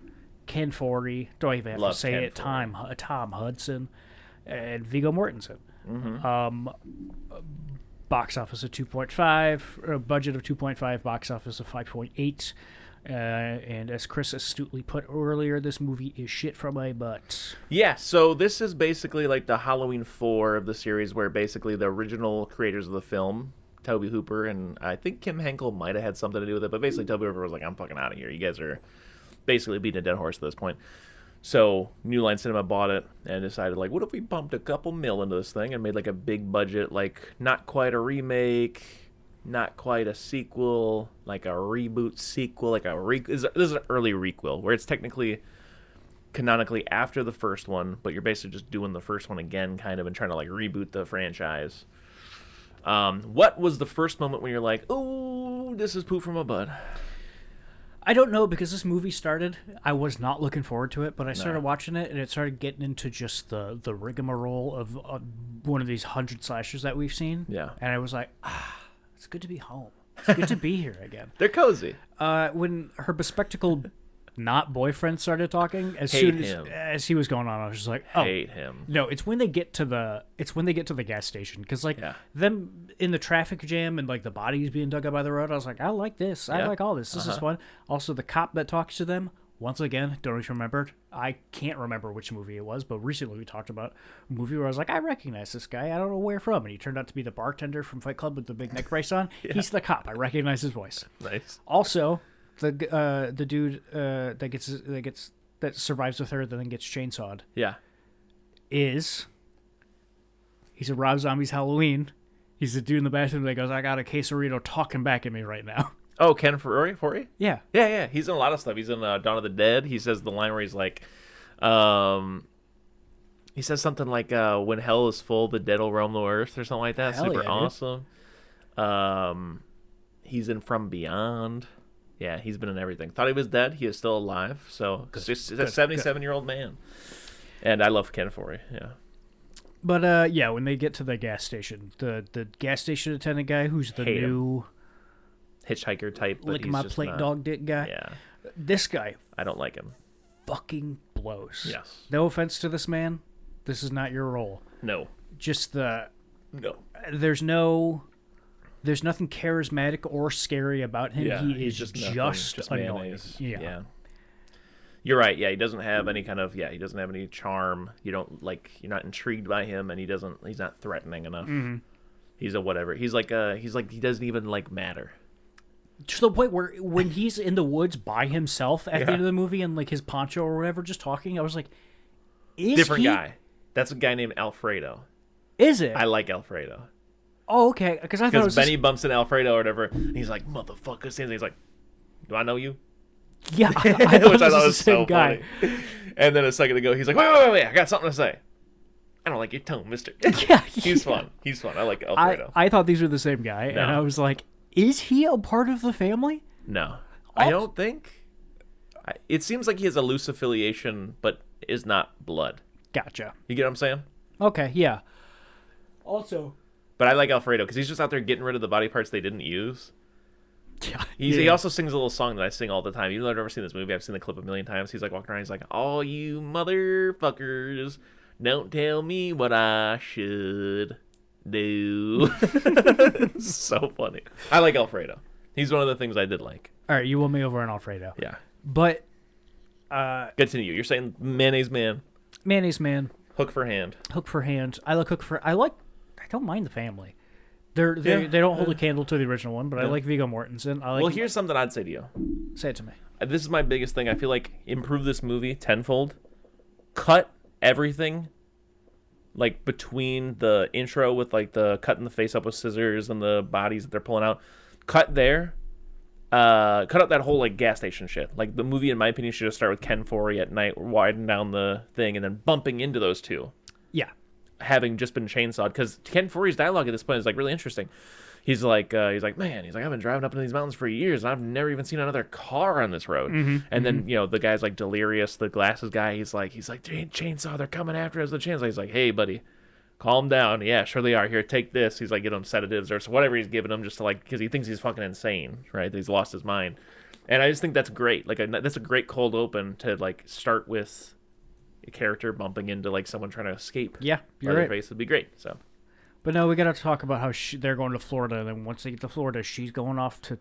Ken Foree, do I even have Love to say Ken it? Foree. Tom Hudson, and Viggo Mortensen. Mm-hmm. Box office of 2.5, budget of 2.5, box office of 5.8. And as Chris astutely put earlier, this movie is shit from my butt. Yeah, so this is basically like the Halloween 4 of the series, where basically the original creators of the film, Tobe Hooper, and I think Kim Henkel might have had something to do with it, but basically Tobe Hooper was like, I'm fucking out of here. You guys are basically beating a dead horse at this point. So New Line Cinema bought it and decided, like, what if we pumped a couple mil into this thing and made like a big budget, like not quite a remake, not quite a sequel, like a reboot sequel, like this is an early requel where it's technically canonically after the first one, but you're basically just doing the first one again, kind of, and trying to like reboot the franchise. What was the first moment when you're like, oh, this is poop from a bud? I don't know, because this movie started, I was not looking forward to it, but I started watching it, and it started getting into just the rigmarole of one of these 100 slashers that we've seen. Yeah. And I was like, it's good to be home. It's good to be here again. They're cozy. When her bespectacled not boyfriend started talking, as he was going on, I was just like, oh, hate him. No, it's when they get to the gas station, because like them in the traffic jam and like the bodies being dug up by the road, I was like, I like this. I like all this. This is fun. Also, the cop that talks to them, once again, don't even remember. I can't remember which movie it was, but recently we talked about a movie where I was like, I recognize this guy. I don't know where from, and he turned out to be the bartender from Fight Club with the big neck brace on. He's the cop. I recognize his voice. Nice. Also, the dude that survives with her that then gets chainsawed. Yeah. He's a Rob Zombie's Halloween. He's the dude in the bathroom that goes, I got a quesarito talking back at me right now. Oh, Ken Foree? Yeah. Yeah. He's in a lot of stuff. He's in Dawn of the Dead. He says the line where he's like, he says something like, when hell is full, the dead will roam the earth, or something like that. Hell Super yeah, awesome. He's in From Beyond. Yeah, he's been in everything. Thought he was dead. He is still alive. So he's a 77-year-old man. And I love Ken Foree. Yeah. But when they get to the gas station, the gas station attendant guy, who's the new hitchhiker type, but lick he's my just plate not, dog dick guy. Yeah. This guy, I don't like him. Fucking blows. Yes. No offense to this man. This is not your role. No. Just No. There's nothing charismatic or scary about him. Yeah, he is just annoying. mayonnaise. Yeah. You're right. Yeah, he doesn't have any kind of he doesn't have any charm. You're not intrigued by him, and he's not threatening enough. Mm-hmm. He's a whatever. He doesn't even matter. To the point where when he's in the woods by himself at the end of the movie and like his poncho or whatever just talking, I was like, different guy. That's a guy named Alfredo. Is it? I like Alfredo. Oh, okay. Because Benny bumps into Alfredo or whatever, and he's like, motherfucker. And he's like, do I know you? Yeah, I thought which I thought was was the same so guy. funny. And then a second ago, he's like, wait, I got something to say. I don't like your tone, mister. Yeah, He's fun. I like Alfredo. I thought these were the same guy, and I was like, is he a part of the family? No. I don't think. It seems like he has a loose affiliation, but is not blood. Gotcha. You get what I'm saying? Okay, yeah. Also... But I like Alfredo, because he's just out there getting rid of the body parts they didn't use. Yeah. He also sings a little song that I sing all the time. Even though I've never seen this movie, I've seen the clip a million times. He's like walking around, he's like, all you motherfuckers, don't tell me what I should do. So funny. I like Alfredo. He's one of the things I did like. All right, you won me over on Alfredo. Yeah. But... Continue. You're saying mayonnaise man. Mayonnaise man. Hook for hand. Hook for hand. I don't mind the family. They don't hold a candle to the original one, but I like Viggo Mortensen. Well, here's something I'd say to you. Say it to me. This is my biggest thing. I feel like improve this movie tenfold. Cut everything, like between the intro with like the cutting the face up with scissors and the bodies that they're pulling out. Cut there. Cut out that whole like gas station shit. Like the movie, in my opinion, should just start with Ken Foree at night, widen down the thing, and then bumping into those two. Yeah. Having just been chainsawed, because Ken Foree's dialogue at this point is like really interesting. He's like, man, I've been driving up into these mountains for years, and I've never even seen another car on this road. And then, the guy's like delirious, the glasses guy. He's like, chainsaw, they're coming after us. The chainsaw. He's like, hey, buddy, calm down. Yeah, sure they are. Here, take this. He's like, get him sedatives or whatever he's giving him, just to like, because he thinks he's fucking insane, right? That he's lost his mind. And I just think that's great. Like, that's a great cold open to like start with a character bumping into like someone trying to escape. Yeah, you're Leatherface right. Would be great. So. But no, we got to talk about how they're going to Florida, and then once they get to Florida, she's going off to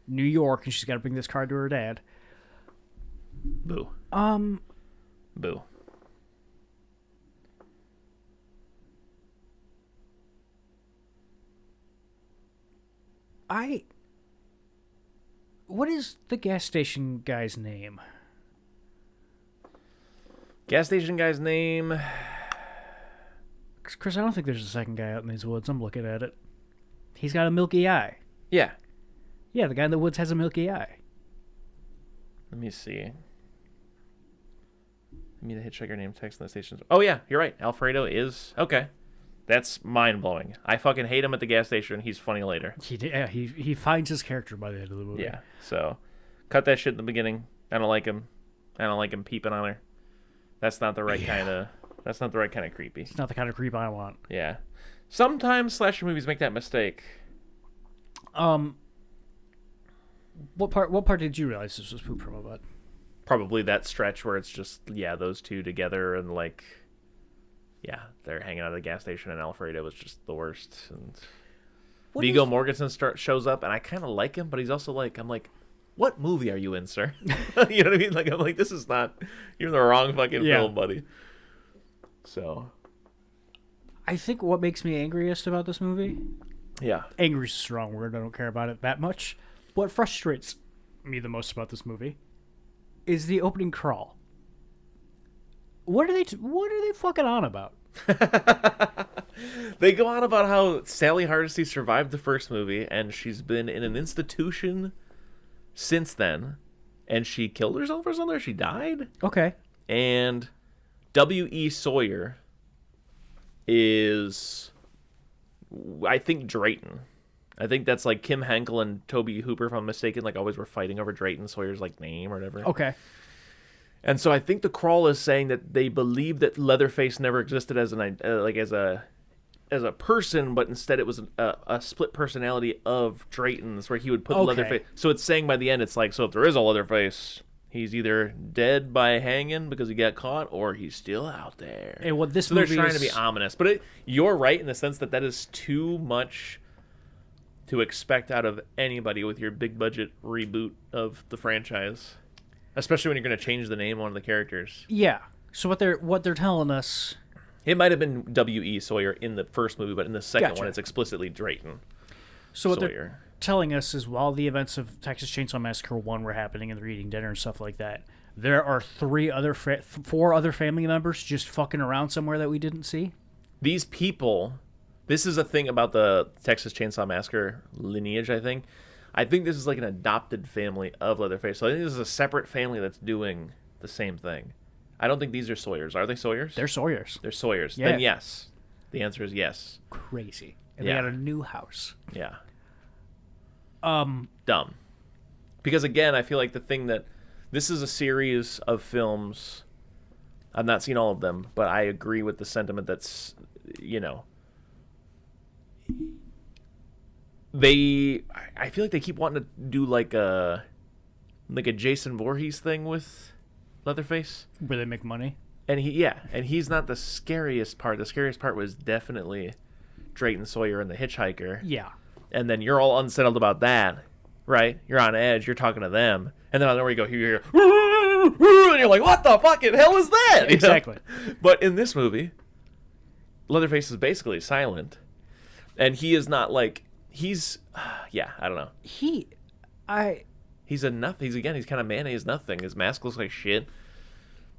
New York, and she's got to bring this card to her dad. Boo. Boo. What is the gas station guy's name? Gas station guy's name... Chris, I don't think there's a second guy out in these woods. I'm looking at it. He's got a milky eye. Yeah. Yeah, the guy in the woods has a milky eye. Let me see. The hitchhiker named text in the station. Oh, yeah, you're right. Alfredo is... Okay. That's mind-blowing. I fucking hate him at the gas station. He's funny later. He finds his character by the end of the movie. Yeah, so cut that shit in the beginning. I don't like him. I don't like him peeping on her. That's not the right kind of... That's not the right kind of creepy. It's not the kind of creep I want. Yeah. Sometimes slasher movies make that mistake. What part did you realize this was poop from a butt? Probably that stretch where it's just, those two together and like, they're hanging out at the gas station and Alfredo was just the worst. And Viggo Mortensen shows up and I kind of like him, but he's also like, I'm like, what movie are you in, sir? You know what I mean? Like, I'm like, this is not, you're in the wrong fucking film, buddy. So, I think what makes me angriest about this movie, angry is a strong word. I don't care about it that much. What frustrates me the most about this movie is the opening crawl. What are they fucking on about? They go on about how Sally Hardesty survived the first movie and she's been in an institution since then, and she killed herself or something. Or she died. Okay. And W.E. Sawyer is, I think, Drayton. I think that's like Kim Henkel and Toby Hooper, if I'm mistaken, like always were fighting over Drayton Sawyer's like name or whatever. Okay. And so I think the crawl is saying that they believe that Leatherface never existed as as a person, but instead it was a split personality of Drayton's, where he would put Leatherface. So it's saying by the end, it's like, so if there is a Leatherface, he's either dead by hanging because he got caught, or he's still out there. And what this so movie they're trying to be ominous, but you're right in the sense that is too much to expect out of anybody with your big budget reboot of the franchise, especially when you're going to change the name of one of the characters. Yeah. So what they're telling us, it might have been W.E. Sawyer in the first movie, but in the second one, it's explicitly Drayton. So what they're telling us is, while the events of Texas Chainsaw Massacre 1 were happening and they're eating dinner and stuff like that, there are four other family members just fucking around somewhere that we didn't see. These people, this is a thing about the Texas Chainsaw Massacre lineage, I think. I think this is like an adopted family of Leatherface. So I think this is a separate family that's doing the same thing. I don't think these are Sawyers. Are they Sawyers? They're Sawyers. They're Sawyers. Yeah. Then yes. The answer is yes. Crazy. And they got a new house. Yeah. Dumb. Because again, I feel like this is a series of films. I've not seen all of them, but I agree with the sentiment that's, I feel like they keep wanting to do like a Jason Voorhees thing with Leatherface, where they make money. And he's not the scariest part. The scariest part was definitely Drayton Sawyer and the hitchhiker. Yeah. And then you're all unsettled about that, right? You're on edge. You're talking to them, and then I know where you go. Here, and you're like, what the fucking hell is that? Exactly. But in this movie, Leatherface is basically silent, and he is not like I don't know. He's a nothing. He's kind of mayonnaise nothing. His mask looks like shit.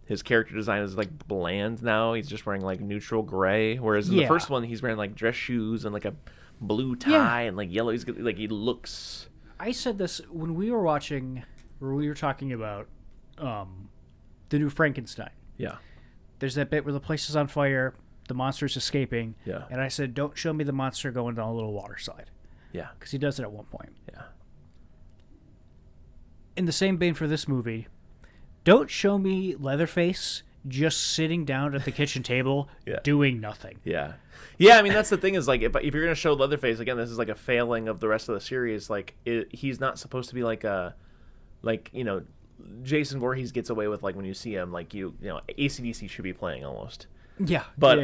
His character design is like bland now. He's just wearing like neutral gray, whereas in the first one he's wearing like dress shoes and like a blue tie and like yellow. He's like, he looks. I said this when we were watching, or we were talking about the new Frankenstein. Yeah. There's that bit where the place is on fire, the monster's escaping. Yeah. And I said, don't show me the monster going down a little water slide. Yeah. Because he does it at one point. Yeah. In the same vein for this movie, don't show me Leatherface just sitting down at the kitchen table doing nothing. Yeah. Yeah, I mean, that's the thing is, like, if you're going to show Leatherface, again, this is like a failing of the rest of the series. Like, he's not supposed to be like Jason Voorhees gets away with, like, when you see him, like, AC/DC should be playing almost. Yeah. But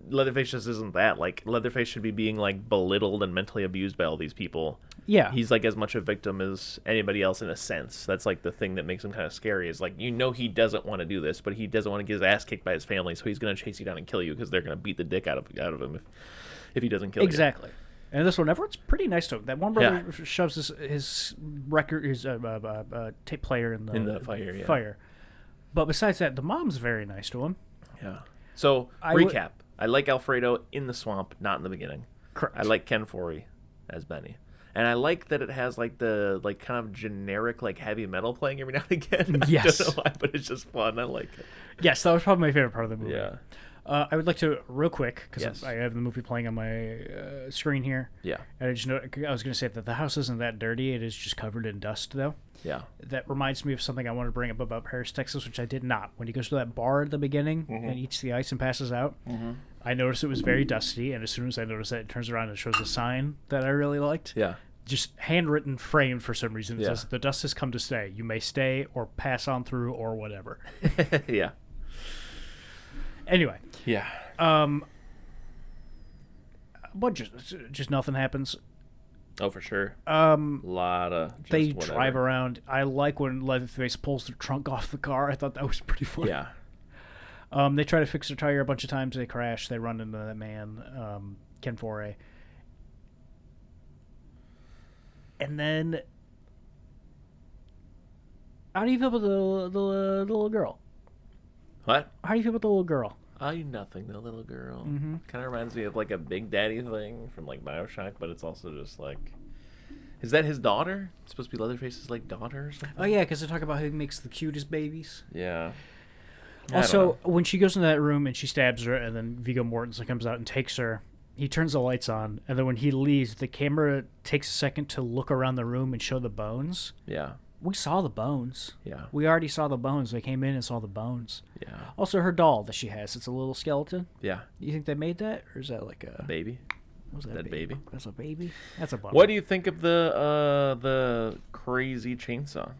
Leatherface just isn't that. Like, Leatherface should be being, like, belittled and mentally abused by all these people. Yeah. He's, like, as much a victim as anybody else in a sense. That's, like, the thing that makes him kind of scary is, like, he doesn't want to do this, but he doesn't want to get his ass kicked by his family, so he's going to chase you down and kill you because they're going to beat the dick out of him if he doesn't kill you. Exactly. And this one, everyone's pretty nice to him. That one brother shoves his record, his tape player in the fire. Yeah. Fire. But besides that, the mom's very nice to him. Yeah. So, recap. I like Alfredo in the swamp, not in the beginning. Correct. I like Ken Foree as Benny. And I like that it has, like, the, like, kind of generic, like, heavy metal playing every now and again. Yes. I don't know why, but it's just fun. I like it. Yes, that was probably my favorite part of the movie. Yeah. I would like to, real quick, because I have the movie playing on my screen here. Yeah. And I was going to say that the house isn't that dirty. It is just covered in dust, though. Yeah. That reminds me of something I wanted to bring up about Paris, Texas, which I did not. When he goes to that bar at the beginning and eats the ice and passes out, I noticed it was very dusty. And as soon as I noticed that, it turns around and shows a sign that I really liked. Yeah. Just handwritten, framed for some reason. It says, "The dust has come to stay. You may stay or pass on through or whatever." Yeah. Anyway. Yeah. But just nothing happens. Oh, for sure. Lot of they drive around. I like when Leatherface pulls the trunk off the car. I thought that was pretty funny. Yeah. They try to fix their tire a bunch of times. They crash. They run into that man, Ken Foree. And then, how do you feel about the little girl? What? How do you feel about the little girl? Nothing, the little girl. Kind of reminds me of like a Big Daddy thing from like BioShock, but it's also just like, is that his daughter? It's supposed to be Leatherface's like daughter or something? Oh yeah, because they talk about who makes the cutest babies. Yeah. Also, when she goes into that room and she stabs her, and then Viggo Mortensen comes out and takes her, he turns the lights on, and then when he leaves, the camera takes a second to look around the room and show the bones. Yeah. We saw the bones. Yeah. We already saw the bones. They came in and saw the bones. Yeah. Also, her doll that she has, it's a little skeleton. Yeah. You think they made that? Or is that like a... baby? What was that baby? That's a baby? That's a bummer. What do you think of the crazy chainsaw?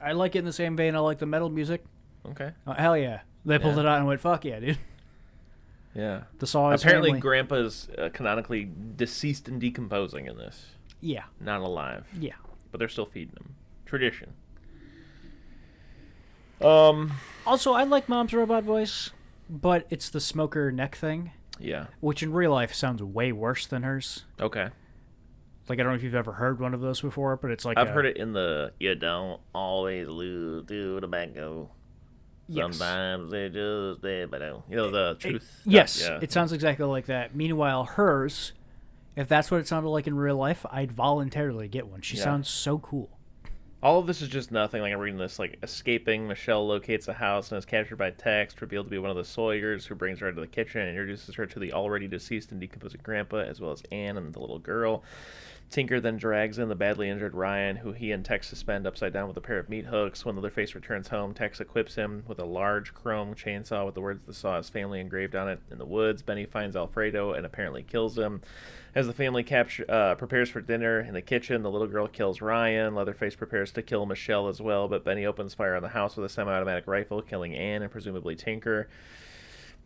I like it in the same vein I like the metal music. Okay. Oh, hell yeah. They pulled it out and went, fuck yeah, dude. Yeah. The saw is apparently family. Grandpa's canonically deceased and decomposing in this. Yeah. Not alive. Yeah. But they're still feeding him. Tradition. Also, I like Mom's robot voice, but it's the smoker neck thing. Yeah. Which in real life sounds way worse than hers. Okay. Like, I don't know if you've ever heard one of those before, but it's like I've heard it in the "you don't always lose to tobacco. Yes. Sometimes they just but the truth. Yes, Yeah. it sounds exactly like that. Meanwhile, hers, if that's what it sounded like in real life, I'd voluntarily get one. She sounds so cool. All of this is just nothing. Like I'm reading this, like escaping, Michelle locates a house and is captured by text, revealed to be one of the Sawyers, who brings her into the kitchen and introduces her to the already deceased and decomposing grandpa, as well as Anne and the little girl. Tinker then drags in the badly injured Ryan, who he and Tex suspend upside down with a pair of meat hooks. When Leatherface returns home, Tex equips him with a large chrome chainsaw with the words "the saw his family" engraved on it. In the woods, Benny finds Alfredo and apparently kills him. As the family prepares for dinner in the kitchen, the little girl kills Ryan. Leatherface prepares to kill Michelle as well, but Benny opens fire on the house with a semi-automatic rifle, killing Anne and presumably Tinker.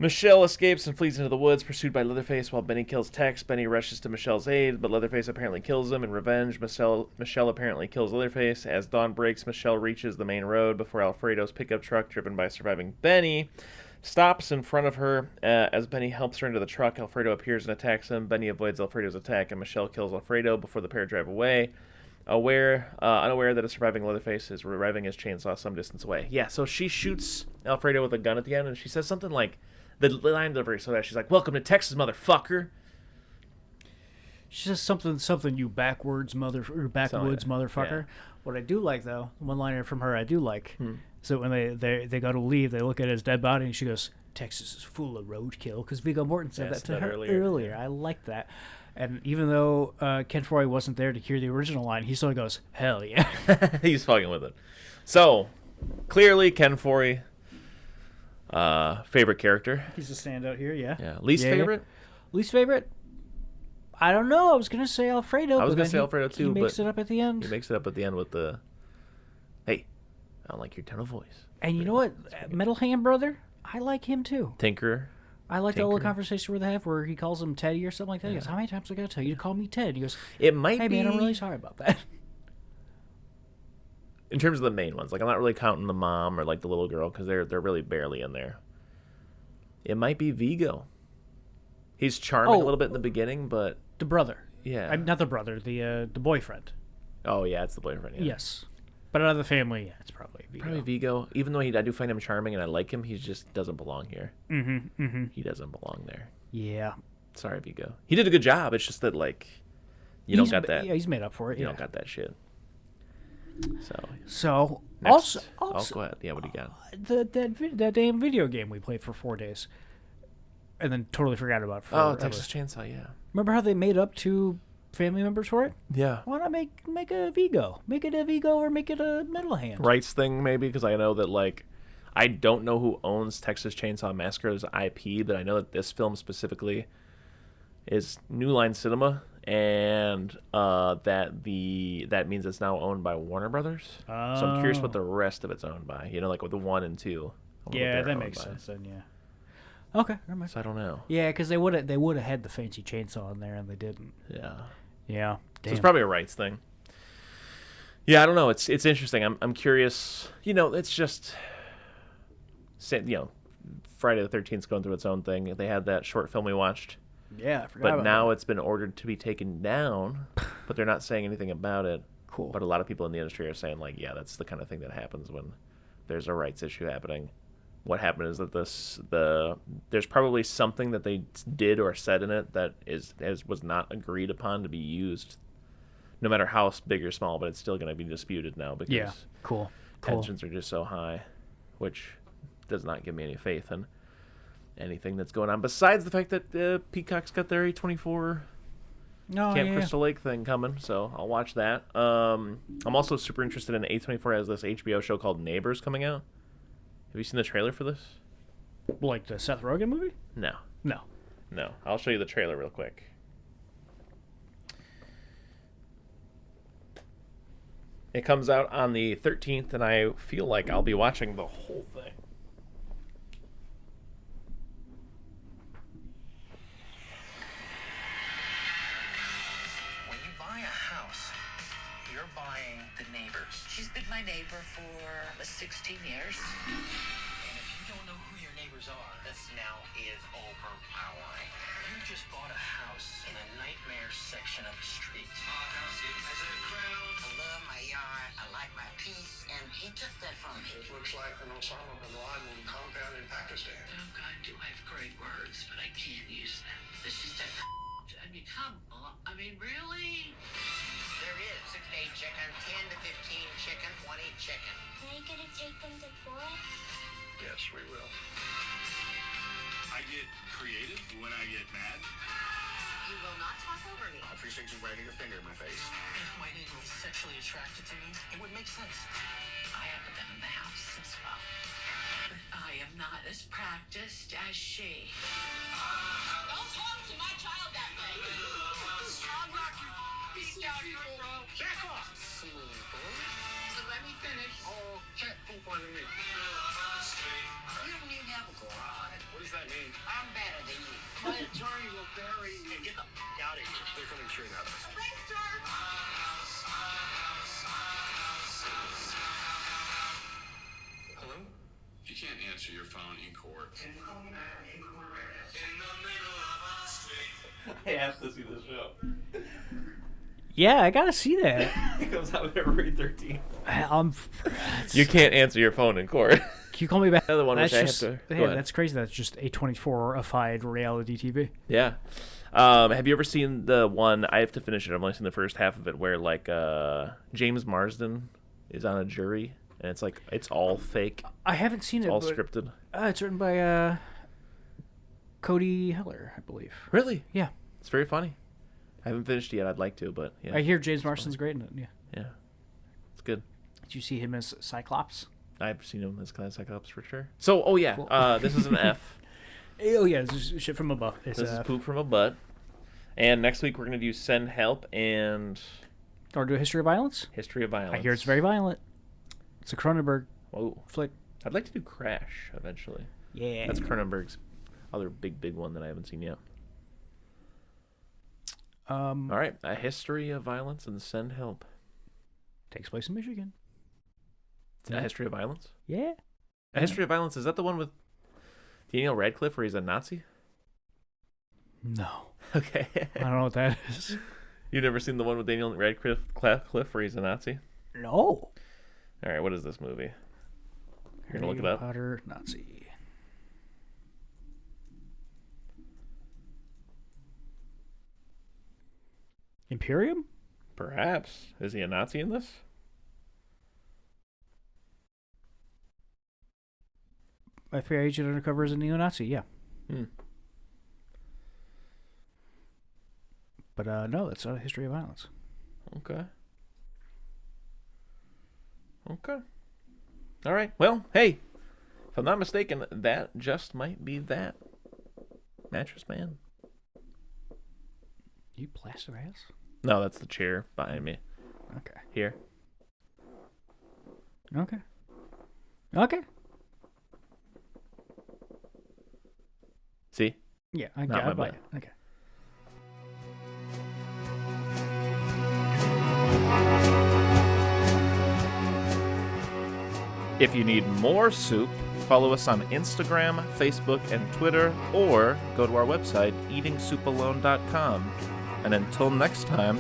Michelle escapes and flees into the woods, pursued by Leatherface while Benny kills Tex. Benny rushes to Michelle's aid, but Leatherface apparently kills him in revenge. Michelle apparently kills Leatherface. As dawn breaks, Michelle reaches the main road before Alfredo's pickup truck, driven by surviving Benny, stops in front of her. As Benny helps her into the truck, Alfredo appears and attacks him. Benny avoids Alfredo's attack, and Michelle kills Alfredo before the pair drive away. Unaware that a surviving Leatherface is reviving his chainsaw some distance away. Yeah, so she shoots Alfredo with a gun at the end, and she says something like, the line delivery so that she's like, "Welcome to Texas, motherfucker." She says something you backwoods motherfucker. Yeah. What I do like though, one liner from her I do like. So when they go to leave, they look at his dead body and she goes, "Texas is full of roadkill," because Viggo Mortensen said that to her earlier. I like that. And even though Ken Forey wasn't there to hear the original line, he still goes, "Hell yeah." He's fucking with it. So clearly Ken Forey, favorite character. He's a standout here, yeah. Yeah. Least favorite? Least favorite? I don't know. I was going to say Alfredo. I was going to say Alfredo too, he makes it up at the end. He makes it up at the end with the, "Hey, I don't like your tone of voice." And you know what? Metal Hand Brother, I like him too. Tinker. I like the little conversation where they have where he calls him Teddy or something like that. He goes, "How many times I got to tell you to call me Ted?" He goes, "It might be." "Hey man, I'm really sorry about that." In terms of the main ones, like I'm not really counting the mom or like the little girl because they're really barely in there. It might be Viggo. He's charming a little bit in the beginning, but the brother. Yeah. Not the brother, the boyfriend. Oh yeah, it's the boyfriend. Yeah. Yes, but out of the family, yeah, it's probably Viggo. Probably Viggo. Even though I do find him charming and I like him, he just doesn't belong here. He doesn't belong there. Yeah. Sorry, Viggo. He did a good job. It's just that like, you don't got that. Yeah, he's made up for it. You don't got that shit. So next. also, go ahead. Yeah, what do you got? That damn video game we played for 4 days, and then totally forgot about. Texas Chainsaw. Yeah. Remember how they made up 2 family members for it? Yeah. Why not make a Viggo? Make it a Viggo or make it a Metal Hand. Rights thing maybe, because I know that like, I don't know who owns Texas Chainsaw Massacre's IP, but I know that this film specifically is New Line Cinema, and that means it's now owned by Warner Brothers. So I'm curious what the rest of it's owned by. You know, like with the 1 and 2. Yeah, that makes sense then. Yeah. Okay, never mind. So I don't know. Yeah, because they would have had the fancy chainsaw in there, and they didn't. Yeah. Yeah. Damn. So it's probably a rights thing. Yeah, I don't know. It's interesting. I'm curious. You know, it's just, you know, Friday the 13th going through its own thing. They had that short film we watched. Yeah, I forgot But about now that. it's been ordered to be taken down, but they're not saying anything about it. Cool. But a lot of people in the industry are saying, like, yeah, that's the kind of thing that happens when there's a rights issue happening. What happened is that there's probably something that they did or said in it that was not agreed upon to be used, no matter how big or small, but it's still going to be disputed now because cool. tensions are just so high, which does not give me any faith in anything that's going on, besides the fact that Peacock's got their A24 Camp Crystal Lake thing coming, so I'll watch that. I'm also super interested in A24 has this HBO show called Neighbors coming out. Have you seen the trailer for this? Like the Seth Rogen movie? No. I'll show you the trailer real quick. It comes out on the 13th, and I feel like I'll be watching the whole thing. When you buy a house, you're buying the neighbors. She's been my neighbor for 16 years. And if you don't know who your neighbors are, this now is overpowering. You just bought a house in a nightmare section of the street. Our house it has a crown. I love my yard. I like my peace. And he took that from me. It looks like an Osama bin Laden compound in Pakistan. Oh, God, do I have great words, but I can't use them. This is that. I mean, come on. I mean, really? There is 6 to 8 chicken, 10 to 15 chicken, 20 chicken. Are you gonna take them to court? Yes, we will. I get creative when I get mad. You will not talk over me. I appreciate you wagging a finger in my face. If my neighbor was sexually attracted to me, it would make sense. I haven't been in the house as well. But I am not as practiced as she. Don't talk to my child that way. I'll knock you. Beat down, you bro. Back off! Silly boy. So let me finish. Oh, cat poop on me. You don't even have a garage. What is does that mean? I'm better than you. My attorney will bury you. Get the out of here. They're coming straight at us. Hello? You can't answer your phone in court. I have to see this show. Yeah, I gotta see that. It comes out February 13th. You You can't answer your phone in court. Can you call me back? Another one That's which just, I have to. Go yeah, ahead. that's crazy. That's just a 24-ified reality TV. Yeah. Have you ever seen the one? I have to finish it. I've only seen the first half of it, where like James Marsden is on a jury, and it's like it's all fake, I haven't seen it. all but, scripted. It's written by Cody Heller, I believe. Really? Yeah. It's very funny. I haven't finished it yet. I'd like to, but yeah. I hear James Marsden's great in it. Yeah. Yeah. It's good. Did you see him as Cyclops? I've seen him as Cyclops for sure. So, oh yeah, Cool. this is an F. Oh yeah, this is shit from above. It's This is poop from a butt. And next week we're gonna do Send Help and Or do a history of violence. History of Violence. I hear it's very violent. It's a Cronenberg Whoa. flick. I'd like to do Crash eventually. Yeah. That's Cronenberg's other big one that I haven't seen yet. All right, A History of Violence and Send Help. Takes place in Michigan. A History of Violence? Yeah. A History of Violence, is that the one with Daniel Radcliffe where he's a Nazi? No. Okay. I don't know what that is. You've never seen the one with Daniel Radcliffe where he's a Nazi? No. All right, what is this movie? You're going to look it Harry up? Potter Nazi. Imperium? Perhaps. Is he a Nazi in this? FBI agent undercover as a neo-Nazi, yeah. But no, that's not a history of violence. Okay. All right. Well, hey, if I'm not mistaken, that just might be that. Mattress Man? You plaster ass? No, that's the chair behind me. Okay. Here. Okay. Okay. See? Yeah, I Not got my it. butt. Okay. If you need more soup, follow us on Instagram, Facebook, and Twitter, or go to our website, eatingsoupalone.com. And until next time,